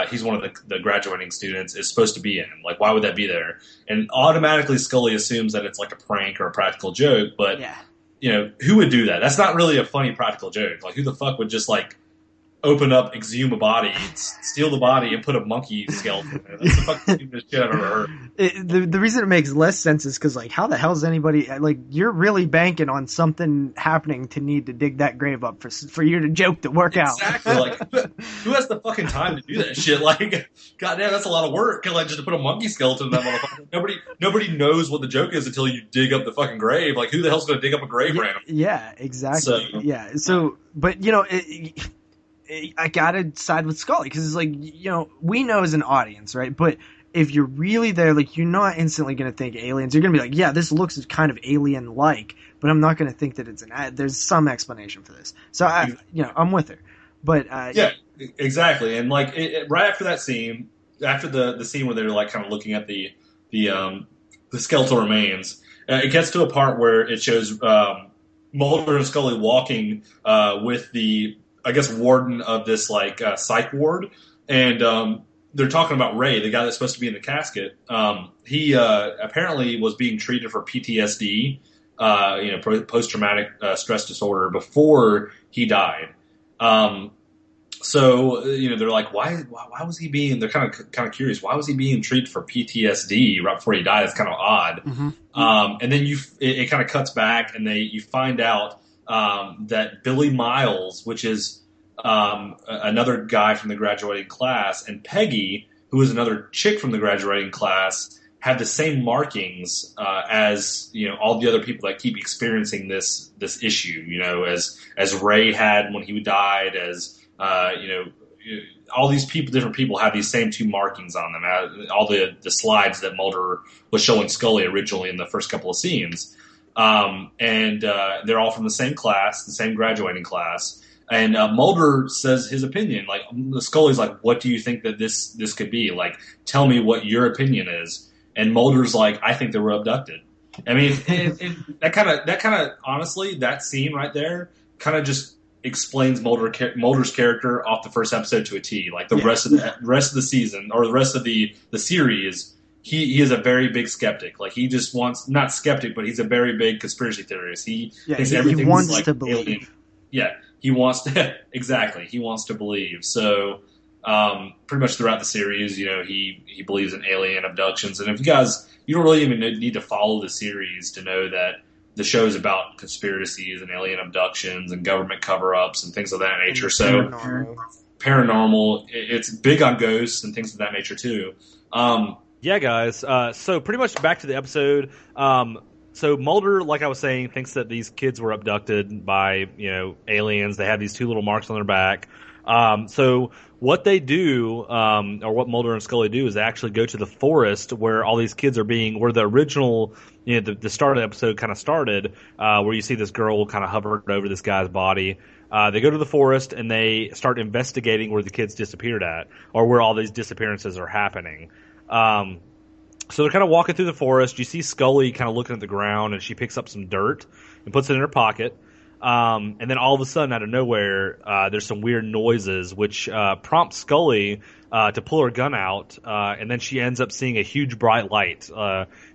He's one of the graduating students is supposed to be in. Like, why would that be there? And automatically Scully assumes that it's like a prank or a practical joke. But you know, who would do that? That's not really a funny practical joke. Like, who the fuck would just like open up, exhume a body, steal the body, and put a monkey skeleton in it? That's the fucking stupidest shit I've ever heard. The reason it makes less sense is because, like, how the hell is anybody, like, you're really banking on something happening to need to dig that grave up for your joke to work out. Exactly. Like, who has the fucking time to do that shit? Like, goddamn, that's a lot of work. Like, just to put a monkey skeleton in that motherfucker. Nobody knows what the joke is until you dig up the fucking grave. Like, who the hell's going to dig up a grave randomly? Yeah, exactly. So, but, you know, I gotta side with Scully because it's like, you know, we know as an audience, right? But if you're really there, like, you're not instantly gonna think aliens. You're gonna be like, yeah, this looks kind of alien-like, but I'm not gonna think that it's there's some explanation for this. So I'm with her. But yeah, exactly. And like right after that scene, after the scene where they're like kind of looking at the skeletal remains, it gets to a part where it shows Mulder and Scully walking with the, I guess, warden of this like psych ward, and they're talking about Ray, the guy that's supposed to be in the casket. He apparently was being treated for PTSD, post-traumatic stress disorder, before he died. So you know, they're like, why was he being? They're kind of curious. Why was he being treated for PTSD right before he died? It's kind of odd. Mm-hmm. And then it kind of cuts back, and you find out that Billy Miles, which is another guy from the graduating class, and Peggy, who is another chick from the graduating class, have the same markings as, you know, all the other people that keep experiencing this issue. You know, as Ray had when he died, as you know, all these different people have these same two markings on them. All the slides that Mulder was showing Scully originally in the first couple of scenes. And they're all from the same class, the same graduating class. And Mulder says his opinion. Like, Scully's like, what do you think that this could be? Like, tell me what your opinion is. And Mulder's like, I think they were abducted. I mean, that kind of, honestly, that scene right there kind of just explains Mulder's character off the first episode to a T. Like, the rest of the season, or the rest of the series, he is a very big skeptic. Like, he just wants, not skeptic, but he's a very big conspiracy theorist. He thinks everything's he wants like to believe. Alien. Yeah, he wants to exactly. He wants to believe. So pretty much throughout the series, you know, he believes in alien abductions. And if you don't really even need to follow the series to know that the show is about conspiracies and alien abductions and government cover-ups and things of that nature. So paranormal, it's big on ghosts and things of that nature too. Yeah, guys. So pretty much back to the episode. So Mulder, like I was saying, thinks that these kids were abducted by, you know, aliens. They have these two little marks on their back. So what they do, or what Mulder and Scully do, is they actually go to the forest where all these kids are where the original, you know, the start of the episode kind of started, where you see this girl kind of hovered over this guy's body. They go to the forest and they start investigating where the kids disappeared at, or where all these disappearances are happening. So they're kind of walking through the forest. You see Scully kind of looking at the ground, and she picks up some dirt and puts it in her pocket. And then all of a sudden, out of nowhere, there's some weird noises, which prompts Scully to pull her gun out. And then she ends up seeing a huge bright light.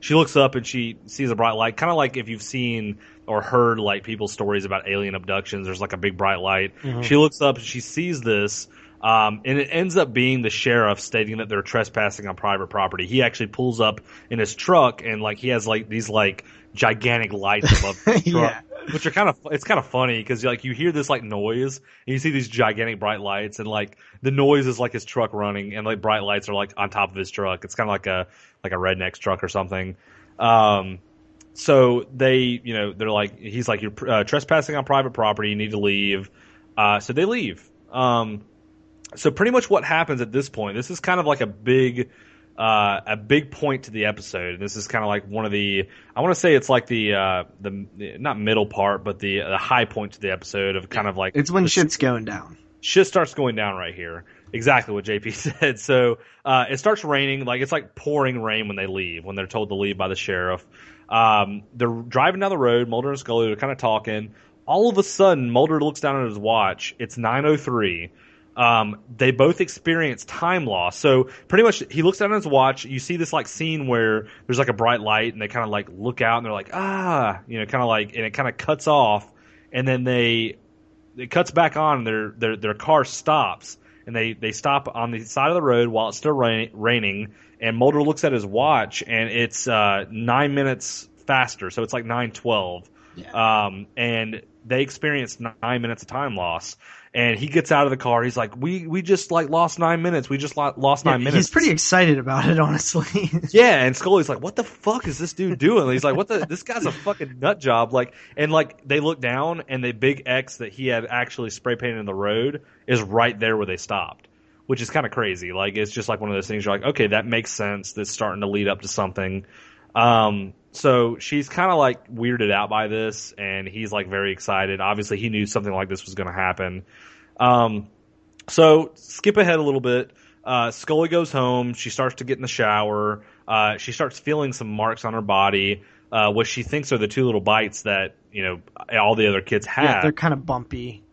She looks up and she sees a bright light, kind of like if you've seen or heard like people's stories about alien abductions. There's like a big bright light. Mm-hmm. She looks up and she sees this. And it ends up being the sheriff stating that they're trespassing on private property. He actually pulls up in his truck, and like he has like these like gigantic lights above the truck, which are it's kind of funny because like you hear this like noise, and you see these gigantic bright lights, and like the noise is like his truck running, and like bright lights are like on top of his truck. It's kind of like a redneck's truck or something. So they, you know, they're like, he's like, you're trespassing on private property. You need to leave. So they leave. So pretty much what happens at this point, this is kind of like a big point to the episode. This is kind of like one of the, I want to say it's like the not middle part, but the high point to the episode of kind of like. It's when shit's going down. Shit starts going down right here. Exactly what JP said. So it starts raining, like it's like pouring rain when they leave, when they're told to leave by the sheriff. They're driving down the road. Mulder and Scully are kind of talking. All of a sudden, Mulder looks down at his watch. It's 9:03. They both experience time loss. So pretty much, he looks down at his watch. You see this like scene where there's like a bright light, and they kind of like look out, and they're like, kind of like, and it kind of cuts off, and then it cuts back on. And their car stops. And they stop on the side of the road while it's still raining. And Mulder looks at his watch, and it's 9 minutes faster, so it's like 9:12. Yeah. And they experience 9 minutes of time loss. And he gets out of the car. He's like, "We just like lost 9 minutes. We just lost 9 minutes." He's pretty excited about it, honestly. Yeah, and Scully's like, "What the fuck is this dude doing?" And he's like, This guy's a fucking nut job." Like, and like they look down, and the big X that he had actually spray painted in the road is right there where they stopped, which is kind of crazy. Like, it's just like one of those things. You're like, okay, that makes sense. That's starting to lead up to something. So she's kind of like weirded out by this, and he's like very excited. Obviously, he knew something like this was going to happen. So skip ahead a little bit. Scully goes home. She starts to get in the shower. She starts feeling some marks on her body, which she thinks are the two little bites that, all the other kids have. Yeah, they're kind of bumpy.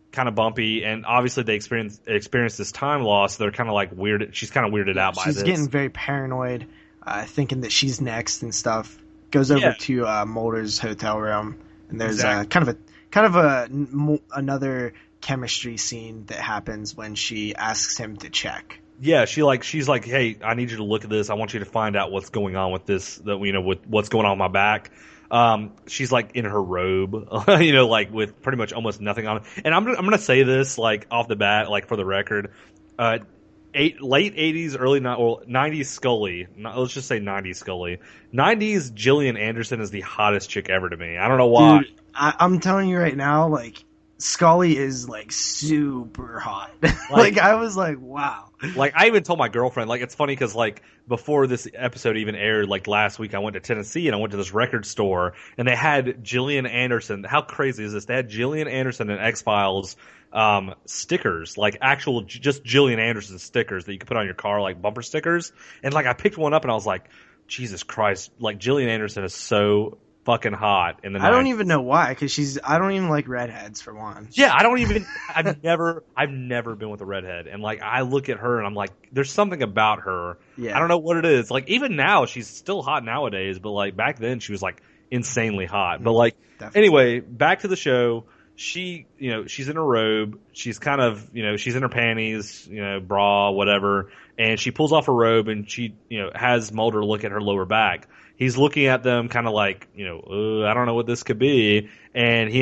And obviously they experience this time loss. They're kind of like weird. She's kind of weirded out by this. She's getting very paranoid, thinking that she's next and stuff. Goes over to Mulder's hotel room, and there's kind of another chemistry scene that happens when she asks him to check. Yeah, she's like, "Hey, I need you to look at this. I want you to find out what's going on with this. With what's going on with my back." She's like in her robe, like with pretty much almost nothing on. And I'm gonna say this like off the bat, like for the record, late 80s, early 90s Scully. Let's just say 90s Scully. 90s Gillian Anderson is the hottest chick ever to me. I don't know why. Dude, I'm telling you right now, like Scully is like super hot. Like I was like, wow. Like I even told my girlfriend, like it's funny because like before this episode even aired, like last week I went to Tennessee and I went to this record store and they had Gillian Anderson. How crazy is this? They had Gillian Anderson and X-Files stickers, like actual just Gillian Anderson stickers that you could put on your car, like bumper stickers. And like I picked one up and I was like, Jesus Christ, like Gillian Anderson is so fucking hot in the 90s. I don't even know why, because I don't even like redheads for one. Yeah, I've never been with a redhead, and like I look at her and I'm like, there's something about her. Yeah. I don't know what it is. Like even now, she's still hot nowadays, but like back then she was like insanely hot. But like anyway, back to the show. She, she's in her robe. She's kind of, she's in her panties, bra, whatever, and she pulls off her robe and she, has Mulder look at her lower back. He's looking at them kind of like, I don't know what this could be. And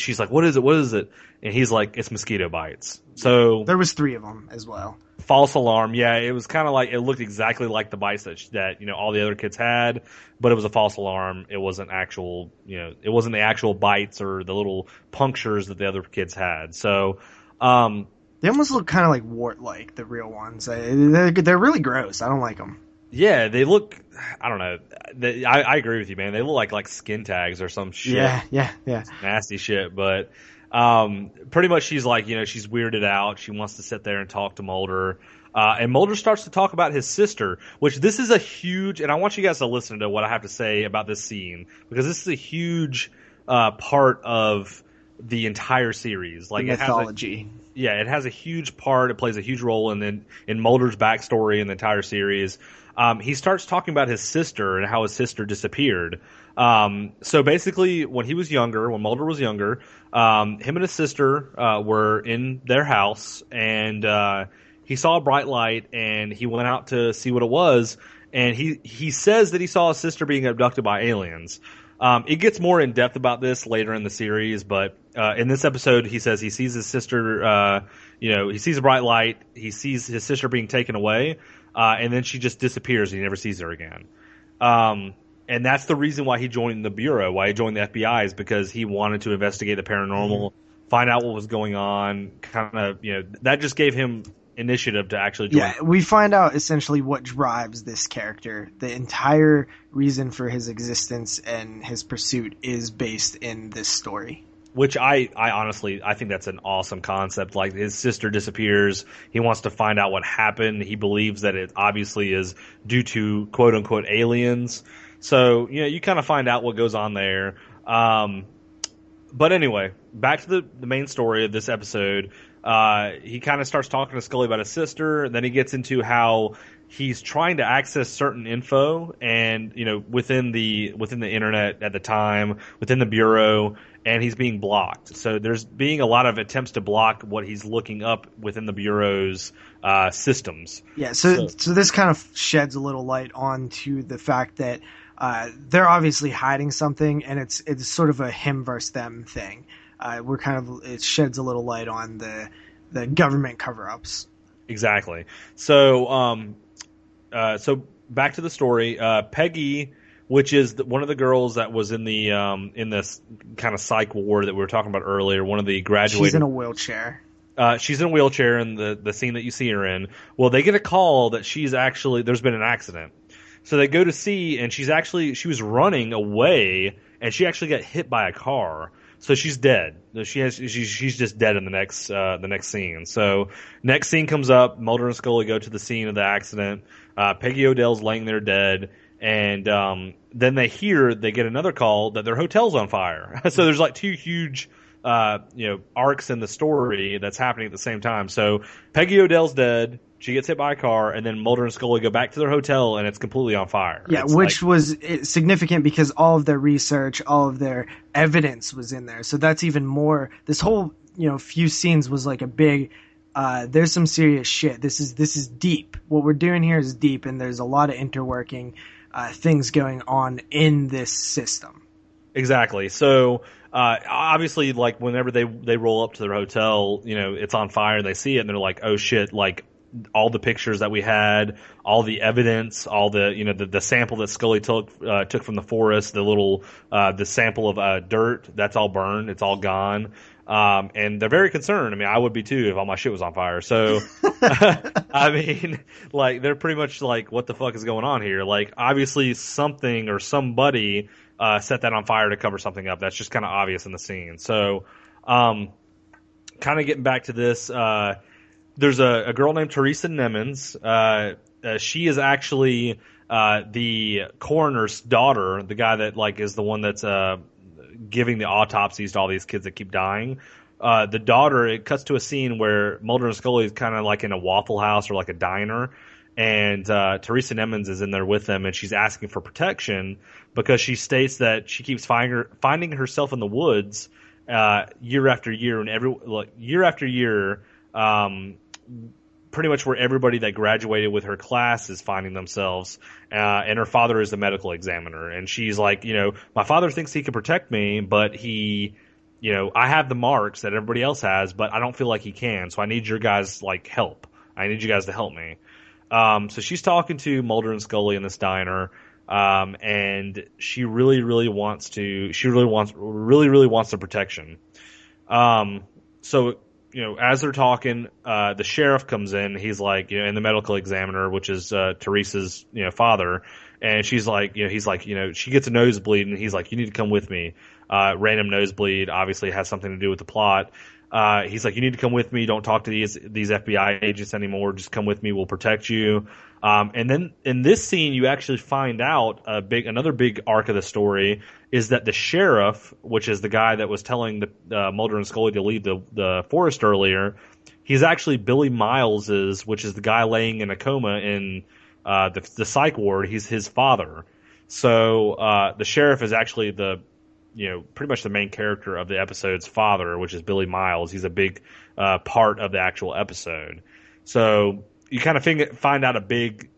she's like, what is it? What is it? And he's like, it's mosquito bites. So there was 3 of them as well. False alarm. Yeah. It was kind of like, it looked exactly like the bites that, all the other kids had, but it was a false alarm. It wasn't actual, it wasn't the actual bites or the little punctures that the other kids had. So, they almost look kind of like wart-like, the real ones. They're really gross. I don't like them. Yeah, they look. I don't know. I agree with you, man. They look like skin tags or some shit. Yeah. Nasty shit. But pretty much, she's like, she's weirded out. She wants to sit there and talk to Mulder, and Mulder starts to talk about his sister. Which this is a huge, and I want you guys to listen to what I have to say about this scene because this is a huge part of the entire series. Like the mythology. It has a huge part. It plays a huge role in Mulder's backstory in the entire series. He starts talking about his sister and how his sister disappeared. So basically, when Mulder was younger, him and his sister were in their house, and he saw a bright light, and he went out to see what it was. And he says that he saw his sister being abducted by aliens. It gets more in depth about this later in the series, but in this episode, he says he sees his sister. He sees a bright light. He sees his sister being taken away. And then she just disappears and he never sees her again. And that's the reason why he joined the Bureau, why he joined the FBI, is because he wanted to investigate the paranormal, find out what was going on, kind of, that just gave him initiative to actually join. Yeah, we find out essentially what drives this character. The entire reason for his existence and his pursuit is based in this story. Which I honestly, I think that's an awesome concept. Like, his sister disappears. He wants to find out what happened. He believes that it obviously is due to quote unquote aliens. So, you kind of find out what goes on there. But anyway, back to the main story of this episode. He kind of starts talking to Scully about his sister. Then he gets into how he's trying to access certain info, and within the internet at the time, within the bureau, and he's being blocked. So there's being a lot of attempts to block what he's looking up within the bureau's systems. Yeah. So this kind of sheds a little light onto the fact that they're obviously hiding something, and it's sort of a him versus them thing. It sheds a little light on the government cover-ups. Exactly. So so back to the story. Peggy, which is one of the girls that was in the in this kind of psych ward that we were talking about earlier, one of the graduated. She's in a wheelchair. She's in a wheelchair in the scene that you see her in. Well, they get a call that there's been an accident. So they go to see, and she was running away, and she actually got hit by a car. So she's dead. She's just dead in the next scene. So next scene comes up. Mulder and Scully go to the scene of the accident. Peggy Odell's laying there dead, and then they get another call that their hotel's on fire. So there's like two huge arcs in the story that's happening at the same time. So Peggy Odell's dead. She gets hit by a car, and then Mulder and Scully go back to their hotel, and it's completely on fire. Yeah, which was significant because all of their research, all of their evidence was in there. So that's even more. This whole few scenes was like a big. There's some serious shit. This is deep. What we're doing here is deep, and there's a lot of interworking things going on in this system. Exactly. So obviously, like whenever they roll up to their hotel, it's on fire. They see it, and they're like, "Oh shit!" Like, all the pictures that we had, all the evidence, all the the sample that Scully took from the forest, the sample of dirt, that's all burned, it's all gone, and they're very concerned. I mean, I would be too if all my shit was on fire. So, I mean, like, they're pretty much like, what the fuck is going on here? Like, obviously something or somebody set that on fire to cover something up. That's just kind of obvious in the scene. So, kind of getting back to this. There's a girl named Teresa Nemens. She is actually the coroner's daughter, the guy that is the one that's giving the autopsies to all these kids that keep dying. The daughter, it cuts to a scene where Mulder and Scully is kind of like in a Waffle House or like a diner, and Teresa Nemens is in there with them, and she's asking for protection because she states that she keeps finding herself in the woods year after year, and year after year. Pretty much where everybody that graduated with her class is finding themselves, and her father is the medical examiner, and she's like, my father thinks he can protect me, but he, I have the marks that everybody else has, but I don't feel like he can, so I need your guys' help. I need you guys to help me. So she's talking to Mulder and Scully in this diner, and she really wants the protection. So as they're talking, the sheriff comes in. He's like, and the medical examiner, which is Teresa's, father, and she's like, he's like, she gets a nosebleed, and he's like, you need to come with me. Random nosebleed obviously has something to do with the plot. He's like, you need to come with me. Don't talk to these FBI agents anymore. Just come with me. We'll protect you. And then in this scene, you actually find out another big arc of the story is that the sheriff, which is the guy that was telling the Mulder and Scully to leave the forest earlier, he's actually Billy Miles's, which is the guy laying in a coma in the psych ward. He's his father. So the sheriff is actually pretty much the main character of the episode's father, which is Billy Miles. He's a big part of the actual episode. So you kind of find out a big,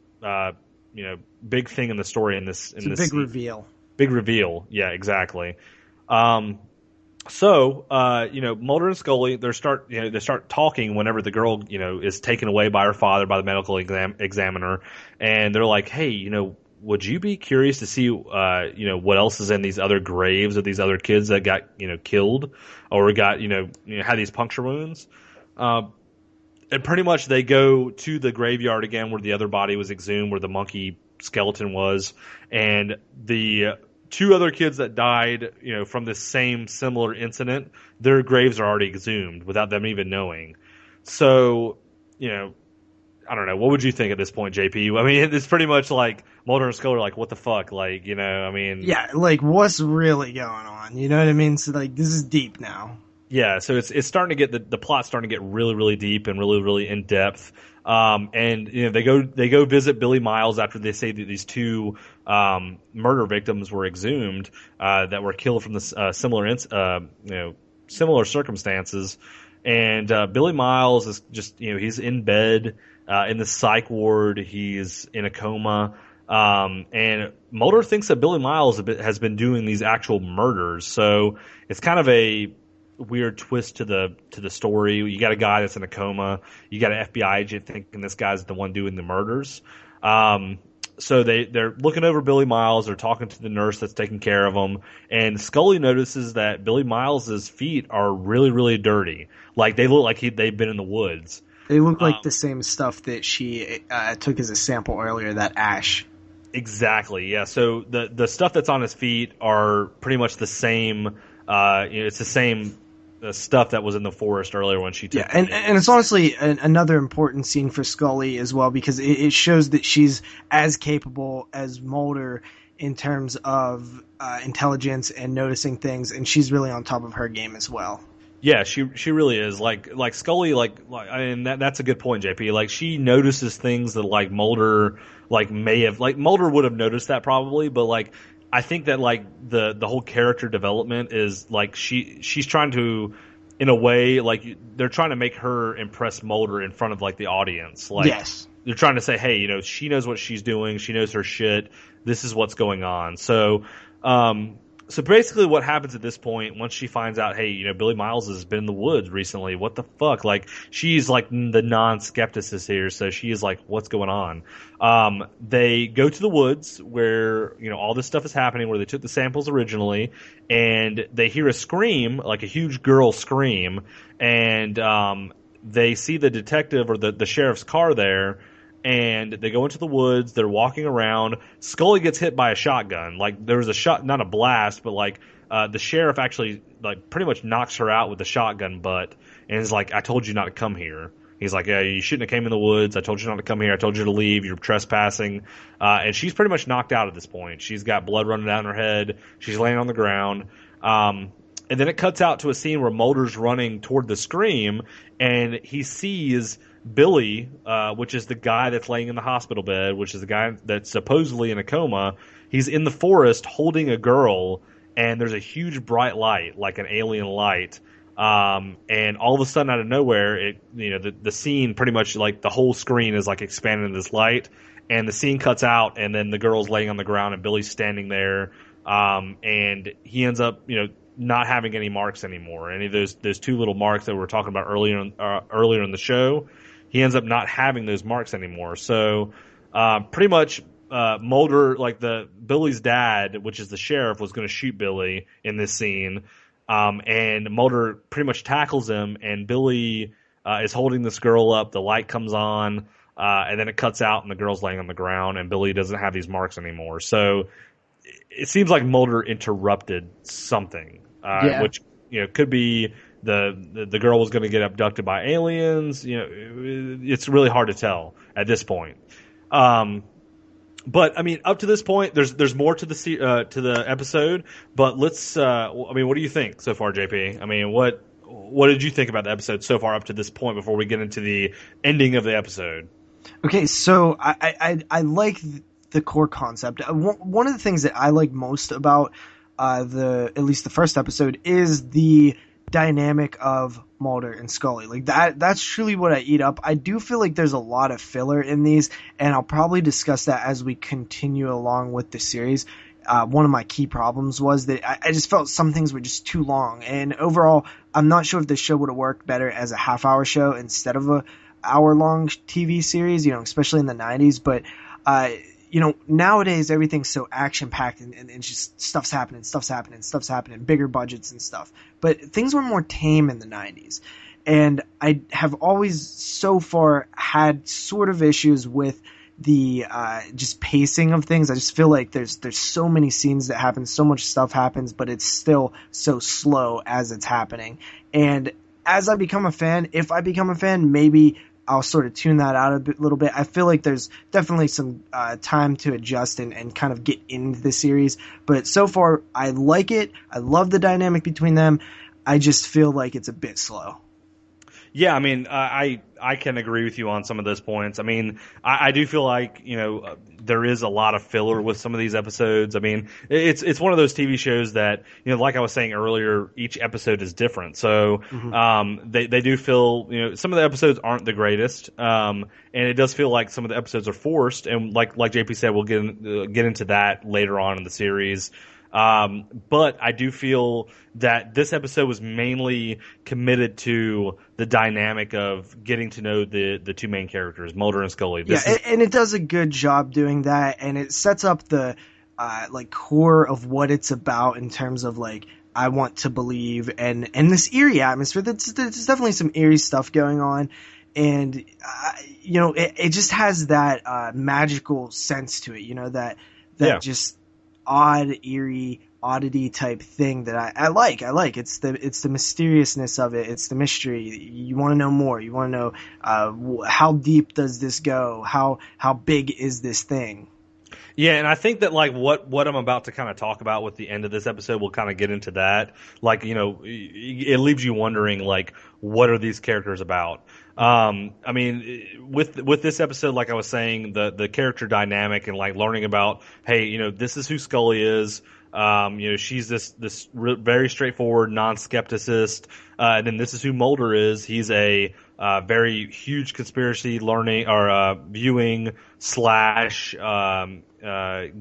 big thing in the story in this. It's a big reveal. Big reveal. Yeah, exactly. So Mulder and Scully, they start talking whenever the girl, is taken away by her father, by the medical examiner, and they're like, hey, would you be curious to see, what else is in these other graves of these other kids that got, killed or got, had these puncture wounds? And pretty much they go to the graveyard again where the other body was exhumed, where the monkey skeleton was, and the two other kids that died, from this same similar incident, their graves are already exhumed without them even knowing. So, I don't know. What would you think at this point, JP? I mean, it's pretty much like Mulder and Scully are like, what the fuck? Like, I mean. Yeah, like, what's really going on? You know what I mean? So, like, this is deep now. Yeah, so it's starting to get the plot's starting to get really, really deep and really, really in depth. And they go visit Billy Miles after they say that these two murder victims were exhumed that were killed from this similar circumstances. And Billy Miles is just he's in bed in the psych ward. He's in a coma. And Mulder thinks that Billy Miles has been doing these actual murders. So it's kind of a weird twist to the story. You got a guy that's in a coma. You got an FBI agent thinking this guy's the one doing the murders. So they're looking over Billy Miles. They're talking to the nurse that's taking care of him. And Scully notices that Billy Miles's feet are really, really dirty. Like they look like they've been in the woods. They look like the same stuff that she took as a sample earlier, that ash. Exactly, yeah. So the stuff that's on his feet are pretty much the same. It's the same stuff that was in the forest earlier when she took. Yeah, and it's honestly another important scene for Scully as well, because it shows that she's as capable as Mulder in terms of intelligence and noticing things, and she's really on top of her game as well. Yeah, she really is. Like Scully, that's a good point, JP. Like she notices things that like Mulder Mulder would have noticed that probably, but like I think that like the whole character development is like she's trying to, in a way, like they're trying to make her impress Mulder in front of like the audience. Like yes. They're trying to say, hey, she knows what she's doing. She knows her shit. This is what's going on. So, so basically what happens at this point, once she finds out, hey, Billy Miles has been in the woods recently. What the fuck? Like, she's like the non-skepticist here. So she is like, what's going on? They go to the woods where, all this stuff is happening, where they took the samples originally, and they hear a scream, like a huge girl scream. And, they see the detective or the sheriff's car there. And they go into the woods. They're walking around. Scully gets hit by a shotgun. Like there was a shot, not a blast, but like the sheriff actually like pretty much knocks her out with the shotgun butt, and is like, "I told you not to come here." He's like, "Yeah, you shouldn't have came in the woods. I told you not to come here. I told you to leave. You're trespassing." And she's pretty much knocked out at this point. She's got blood running down her head. She's laying on the ground. And then it cuts out to a scene where Mulder's running toward the scream, and he sees Billy, which is the guy that's laying in the hospital bed, which is the guy that's supposedly in a coma. He's in the forest holding a girl, and there's a huge bright light, like an alien light. And all of a sudden, out of nowhere, the scene pretty much like the whole screen is like expanding this light, and the scene cuts out, and then the girl's laying on the ground, and Billy's standing there, and he ends up, not having any marks anymore. Any of those two little marks that we were talking about earlier in the show. He ends up not having those marks anymore. So, pretty much, Mulder, like Billy's dad, which is the sheriff, was going to shoot Billy in this scene. And Mulder pretty much tackles him, and Billy, is holding this girl up. The light comes on, and then it cuts out, and the girl's laying on the ground, and Billy doesn't have these marks anymore. So, it seems like Mulder interrupted something, which, could be the girl was going to get abducted by aliens. It's really hard to tell at this point. But I mean, up to this point, there's more to the episode. But let's. What do you think so far, JP? I mean, what did you think about the episode so far up to this point before we get into the ending of the episode? Okay, so I like the core concept. One of the things that I like most about at least the first episode is the dynamic of Mulder and Scully. Like that's truly what I eat up. I do feel like there's a lot of filler in these, and I'll probably discuss that as we continue along with the series. One of my key problems was that I just felt some things were just too long, and overall I'm not sure if this show would have worked better as a half-hour show instead of a hour-long TV series, especially in the 90s, but nowadays everything's so action-packed and just stuff's happening, bigger budgets and stuff. But things were more tame in the 90s. And I have always so far had sort of issues with the just pacing of things. I just feel like there's so many scenes that happen, so much stuff happens, but it's still so slow as it's happening. And as I become a fan, if I become a fan, maybe I'll sort of tune that out little bit. I feel like there's definitely some time to adjust and kind of get into the series. But so far, I like it. I love the dynamic between them. I just feel like it's a bit slow. Yeah, I mean, I can agree with you on some of those points. I mean, I do feel like, there is a lot of filler with some of these episodes. I mean, it's one of those TV shows that, like I was saying earlier, each episode is different. So, they do feel, some of the episodes aren't the greatest. And it does feel like some of the episodes are forced. And like JP said, we'll get into that later on in the series. But I do feel that this episode was mainly committed to the dynamic of getting to know the two main characters, Mulder and Scully. And it does a good job doing that, and it sets up the core of what it's about in terms of I want to believe and this eerie atmosphere. There's definitely some eerie stuff going on. And, it just has that magical sense to it, that just odd, eerie, oddity type thing that I like. It's the mysteriousness of it. It's the mystery. You want to know more. You want to know how deep does this go? How big is this thing? Yeah, and I think that what I'm about to kind of talk about with the end of this episode, we'll kind of get into that. It leaves you wondering what are these characters about? I mean, with this episode, like I was saying, the character dynamic and learning about, hey, this is who Scully is. She's this very straightforward non-skepticist. And then this is who Mulder is. He's a very huge conspiracy viewing /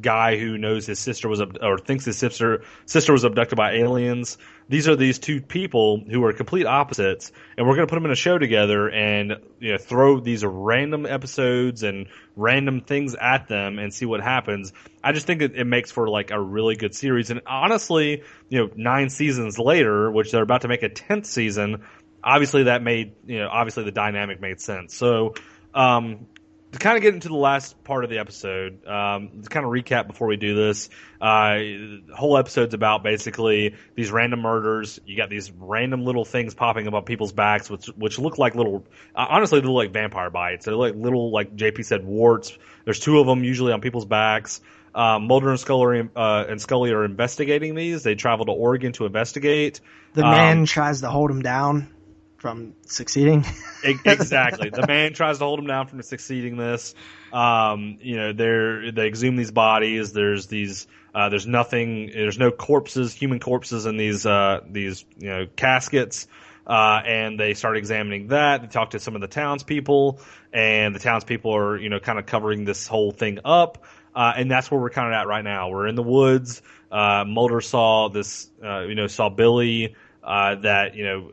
guy who knows his sister or thinks his sister was abducted by aliens. These are these two people who are complete opposites, and we're going to put them in a show together and throw these random episodes and random things at them and see what happens. I just think it makes for a really good series. And honestly, 9 seasons later, which they're about to make a 10th season, obviously the dynamic made sense. So, to kind of get into the last part of the episode, to kind of recap before we do this, the whole episode's about basically these random murders. You got these random little things popping up on people's backs, which look like honestly, they look like vampire bites. They're like little, like JP said, warts. There's 2 of them usually on people's backs. Mulder and Scully are investigating these. They travel to Oregon to investigate. The man tries to hold him down from succeeding. Exactly. The man tries to hold him down from succeeding this. They exhume these bodies. There's no corpses, human corpses in these caskets. And they start examining that. They talk to some of the townspeople, and the townspeople are, kind of covering this whole thing up. And that's where we're kind of at right now. We're in the woods. Mulder saw Billy, that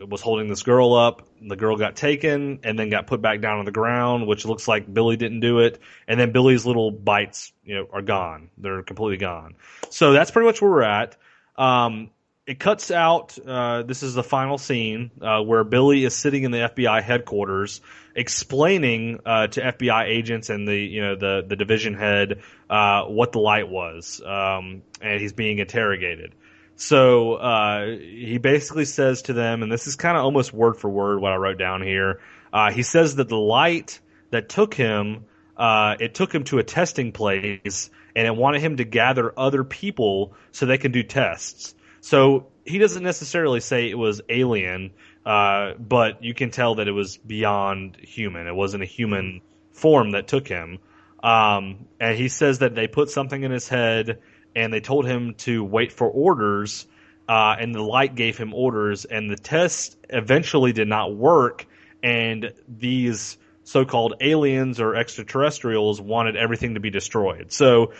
was holding this girl up. The girl got taken and then got put back down on the ground, which looks like Billy didn't do it. And then Billy's little bites, are gone. They're completely gone. So that's pretty much where we're at. It cuts out. This is the final scene where Billy is sitting in the FBI headquarters, explaining to FBI agents and the division head what the light was, and he's being interrogated. So he basically says to them, and this is kind of almost word for word what I wrote down here. He says that the light that took him to a testing place, and it wanted him to gather other people so they can do tests. So he doesn't necessarily say it was alien, but you can tell that it was beyond human. It wasn't a human form that took him. And he says that they put something in his head and they told him to wait for orders, and the light gave him orders, and the test eventually did not work, and these so-called aliens or extraterrestrials wanted everything to be destroyed. So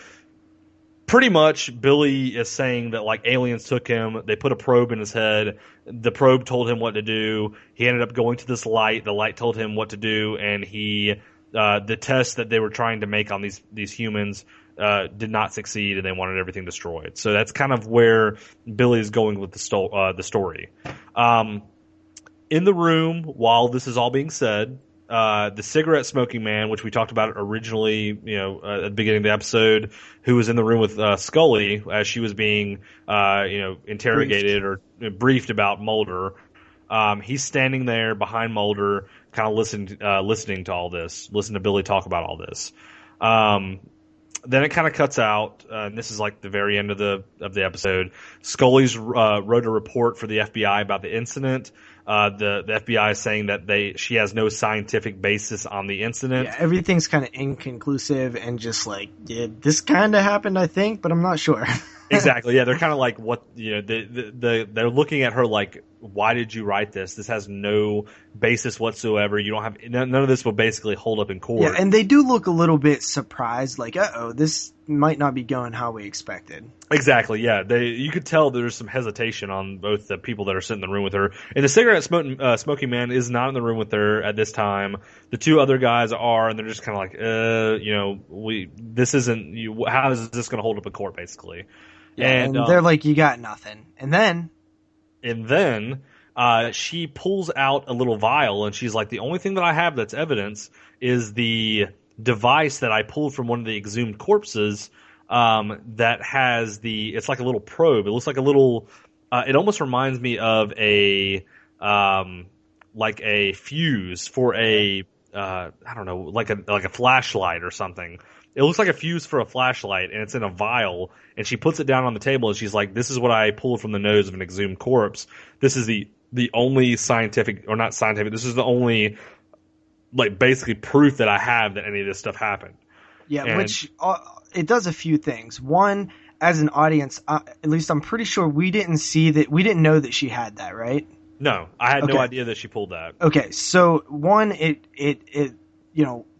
pretty much Billy is saying that aliens took him, they put a probe in his head, the probe told him what to do, he ended up going to this light, the light told him what to do, and the test that they were trying to make on these humans did not succeed, and they wanted everything destroyed. So that's kind of where Billy is going with the story. In the room, while this is all being said, the cigarette smoking man, which we talked about originally, at the beginning of the episode, who was in the room with Scully as she was being, interrogated or briefed about Mulder. He's standing there behind Mulder, kind of listening to all this, listening to Billy talk about all this. Then it kind of cuts out, and this is like the very end of the episode. Scully's wrote a report for the FBI about the incident. The FBI is saying that she has no scientific basis on the incident. Yeah, everything's kind of inconclusive and just like, yeah, this kind of happened, I think, but I'm not sure. Exactly. Yeah, they're kind of like, what, they're looking at her like, why did you write this? This has no basis whatsoever. You don't have none of this will basically hold up in court. Yeah, and they do look a little bit surprised, like, this might not be going how we expected. Exactly. Yeah, you could tell there's some hesitation on both the people that are sitting in the room with her, and the cigarette smoking man is not in the room with her at this time. The two other guys are, and they're just kind of like, this isn't you. How is this going to hold up in court, basically? Yeah, and they're like, you got nothing. And then she pulls out a little vial, and she's like, the only thing that I have that's evidence is the device that I pulled from one of the exhumed corpses that has it's like a little probe. It looks like a little, it almost reminds me of a fuse for I don't know, like a flashlight or something. It looks like a fuse for a flashlight, and it's in a vial, and she puts it down on the table, and she's like, this is what I pulled from the nose of an exhumed corpse. This is the only scientific, or not scientific, this is the only, like, basically proof that I have that any of this stuff happened. Yeah, which, it does a few things. One, as an audience, at least I'm pretty sure we didn't know that she had that, right? No, I had no idea that she pulled that. Okay, so one, it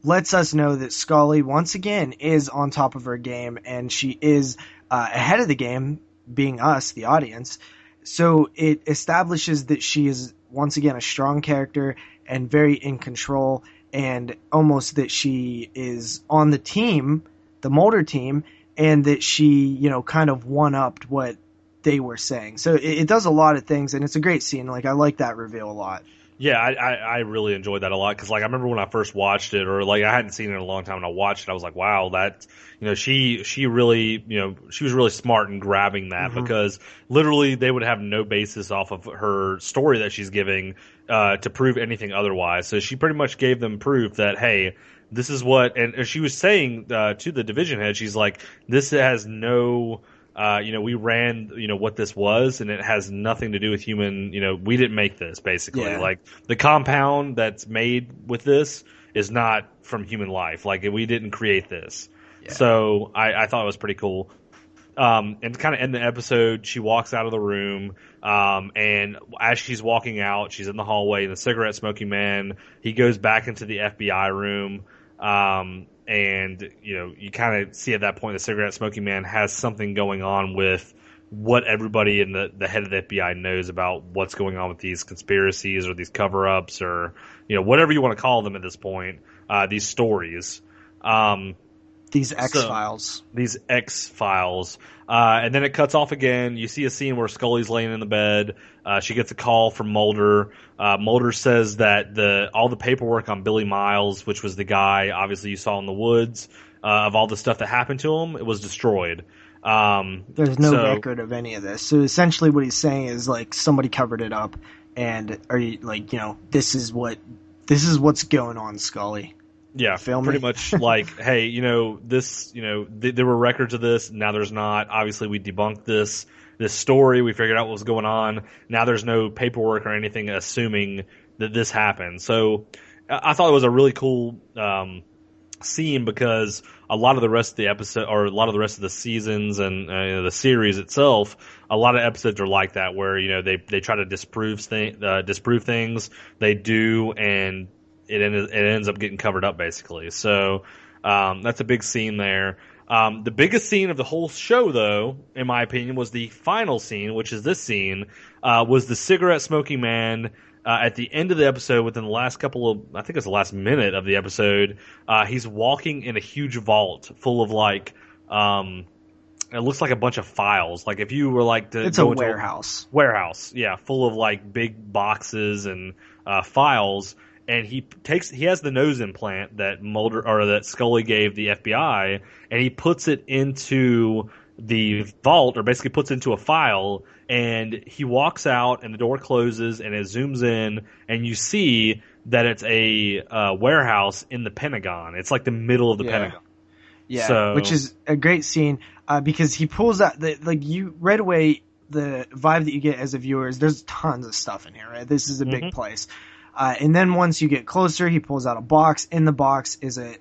lets us know that Scully, once again, is on top of her game, and she is ahead of the game, being us, the audience. So it establishes that she is, once again, a strong character and very in control, and almost that she is on the team, the Mulder team, and that she, kind of one-upped what they were saying. So it does a lot of things, and it's a great scene. Like, I like that reveal a lot. Yeah, I really enjoyed that a lot because, like, I remember when I first watched it, or like I hadn't seen it in a long time, and I watched it, I was like, wow, that, she really, she was really smart in grabbing that, because literally they would have no basis off of her story that she's giving to prove anything otherwise. So she pretty much gave them proof that, hey, this is what, and she was saying to the division head, she's like, this has no. We ran, what this was, and it has nothing to do with human, we didn't make this, basically. Yeah. Like, the compound that's made with this is not from human life. Like, we didn't create this. Yeah. So I thought it was pretty cool. And kind of end the episode, she walks out of the room, and as she's walking out, she's in the hallway, and the cigarette smoking man, he goes back into the FBI room, and, you kind of see at that point the cigarette smoking man has something going on with what everybody in the head of the FBI knows about what's going on with these conspiracies or these cover-ups or, whatever you want to call them at this point, these stories. These X-Files. These X-Files. And then it cuts off again. You see a scene where Scully's laying in the bed. She gets a call from Mulder. Mulder says that all the paperwork on Billy Miles, which was the guy, obviously you saw in the woods, of all the stuff that happened to him, it was destroyed. There's no record of any of this. So essentially what he's saying is, like, somebody covered it up, and are you, like, this is what's going on, Scully. Yeah, pretty much like, hey, this, there were records of this. Now there's not. Obviously, we debunked this story. We figured out what was going on. Now there's no paperwork or anything assuming that this happened. So I thought it was a really cool scene because a lot of the rest of the episode, or a lot of the rest of the seasons and the series itself, a lot of episodes are like that where they try to disprove things. They do, and it ends up getting covered up, basically. So that's a big scene there. The biggest scene of the whole show, though, in my opinion, was the final scene, which is this scene, was the cigarette smoking man at the end of the episode, within the last I think it's the last minute of the episode. He's walking in a huge vault full of, like, it looks like a bunch of files. Like, if you were like it's a warehouse. Warehouse, yeah, full of, like, big boxes and files. and he has the nose implant that Mulder or that Scully gave the FBI, and he puts it into the vault, or basically puts it into a file, and he walks out and the door closes and it zooms in and you see that it's a warehouse in the Pentagon. It's like the middle of the Pentagon. Yeah, so, which is a great scene because he pulls out you right away, the vibe that you get as a viewer is there's tons of stuff in here, right? This is a big place. And then once you get closer, he pulls out a box. In the box is a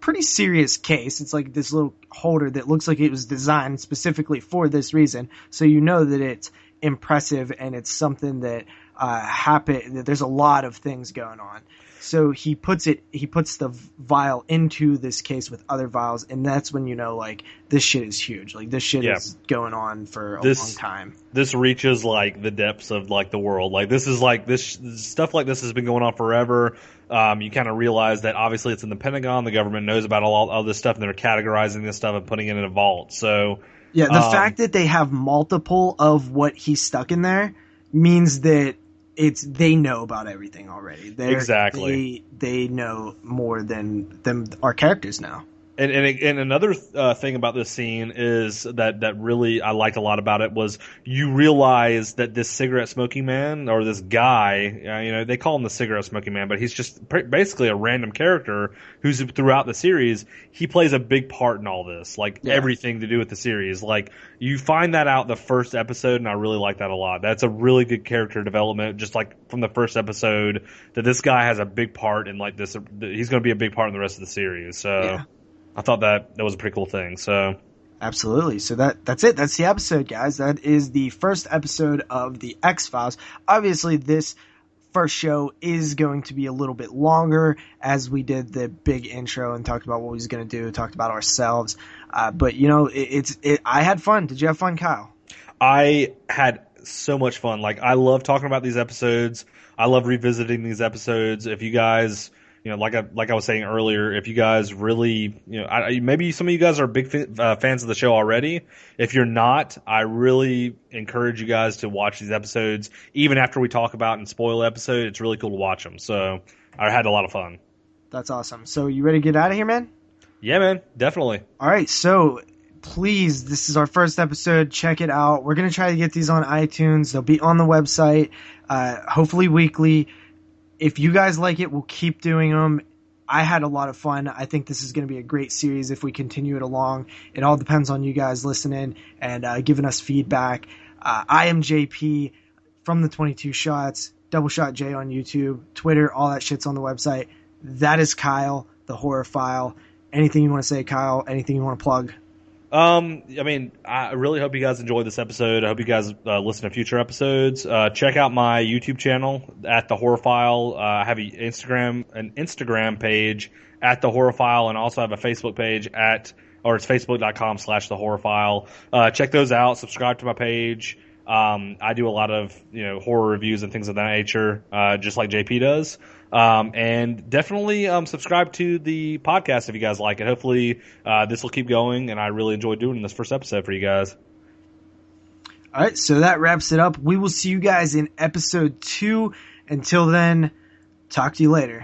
pretty serious case. It's like this little holder that looks like it was designed specifically for this reason. So you know that it's impressive and it's something that happened. There's a lot of things going on. So he puts the vial into this case with other vials, and that's when you know, like, this shit is huge. Like, this shit is going on for a long time. This reaches, like, the depths of, like, the world. Like, this is, like, this stuff like this has been going on forever. You kind of realize that, obviously, it's in the Pentagon. The government knows about all this stuff, and they're categorizing this stuff and putting it in a vault. So, yeah, the fact that they have multiple of what he's stuck in there means that they know about everything already. Exactly. They know more than our characters know. And another thing about this scene is that really I liked a lot about it was you realize that this cigarette smoking man, or this guy, they call him the cigarette smoking man, but he's just basically a random character who's throughout the series. He plays a big part in all this, everything to do with the series. Like, you find that out in the first episode, and I really like that a lot. That's a really good character development, just like from the first episode, that this guy has a big part in, like, this. He's going to be a big part in the rest of the series. So. Yeah. I thought that was a pretty cool thing. So, absolutely. So that's it. That's the episode, guys. That is the first episode of the X-Files. Obviously, this first show is going to be a little bit longer, as we did the big intro and talked about what we was going to do, talked about ourselves. But I had fun. Did you have fun, Kyle? I had so much fun. Like, I love talking about these episodes. I love revisiting these episodes. If you guys, like I was saying earlier, if you guys really, maybe some of you guys are big fans of the show already. If you're not, I really encourage you guys to watch these episodes. Even after we talk about and spoil the episode, it's really cool to watch them. So I had a lot of fun. That's awesome. So you ready to get out of here, man? Yeah, man. Definitely. All right. So please, this is our first episode. Check it out. We're going to try to get these on iTunes. They'll be on the website, hopefully weekly. If you guys like it, we'll keep doing them. I had a lot of fun. I think this is going to be a great series if we continue it along. It all depends on you guys listening and giving us feedback. I am JP from the 22 Shots, DoubleShotJ on YouTube, Twitter, all that shit's on the website. That is Kyle, the Horrorphile. Anything you want to say, Kyle? Anything you want to plug? I really hope you guys enjoyed this episode. I hope you guys listen to future episodes. Check out my YouTube channel at the Horrorphile. I have an Instagram page at the Horrorphile, and also have a Facebook page it's facebook.com/the Horrorphile. Check those out. Subscribe to my page. I do a lot of horror reviews and things of that nature, just like JP does. And definitely subscribe to the podcast if you guys like it. Hopefully this will keep going, and I really enjoyed doing this first episode for you guys. All right, so that wraps it up. We will see you guys in episode 2. Until then, talk to you later.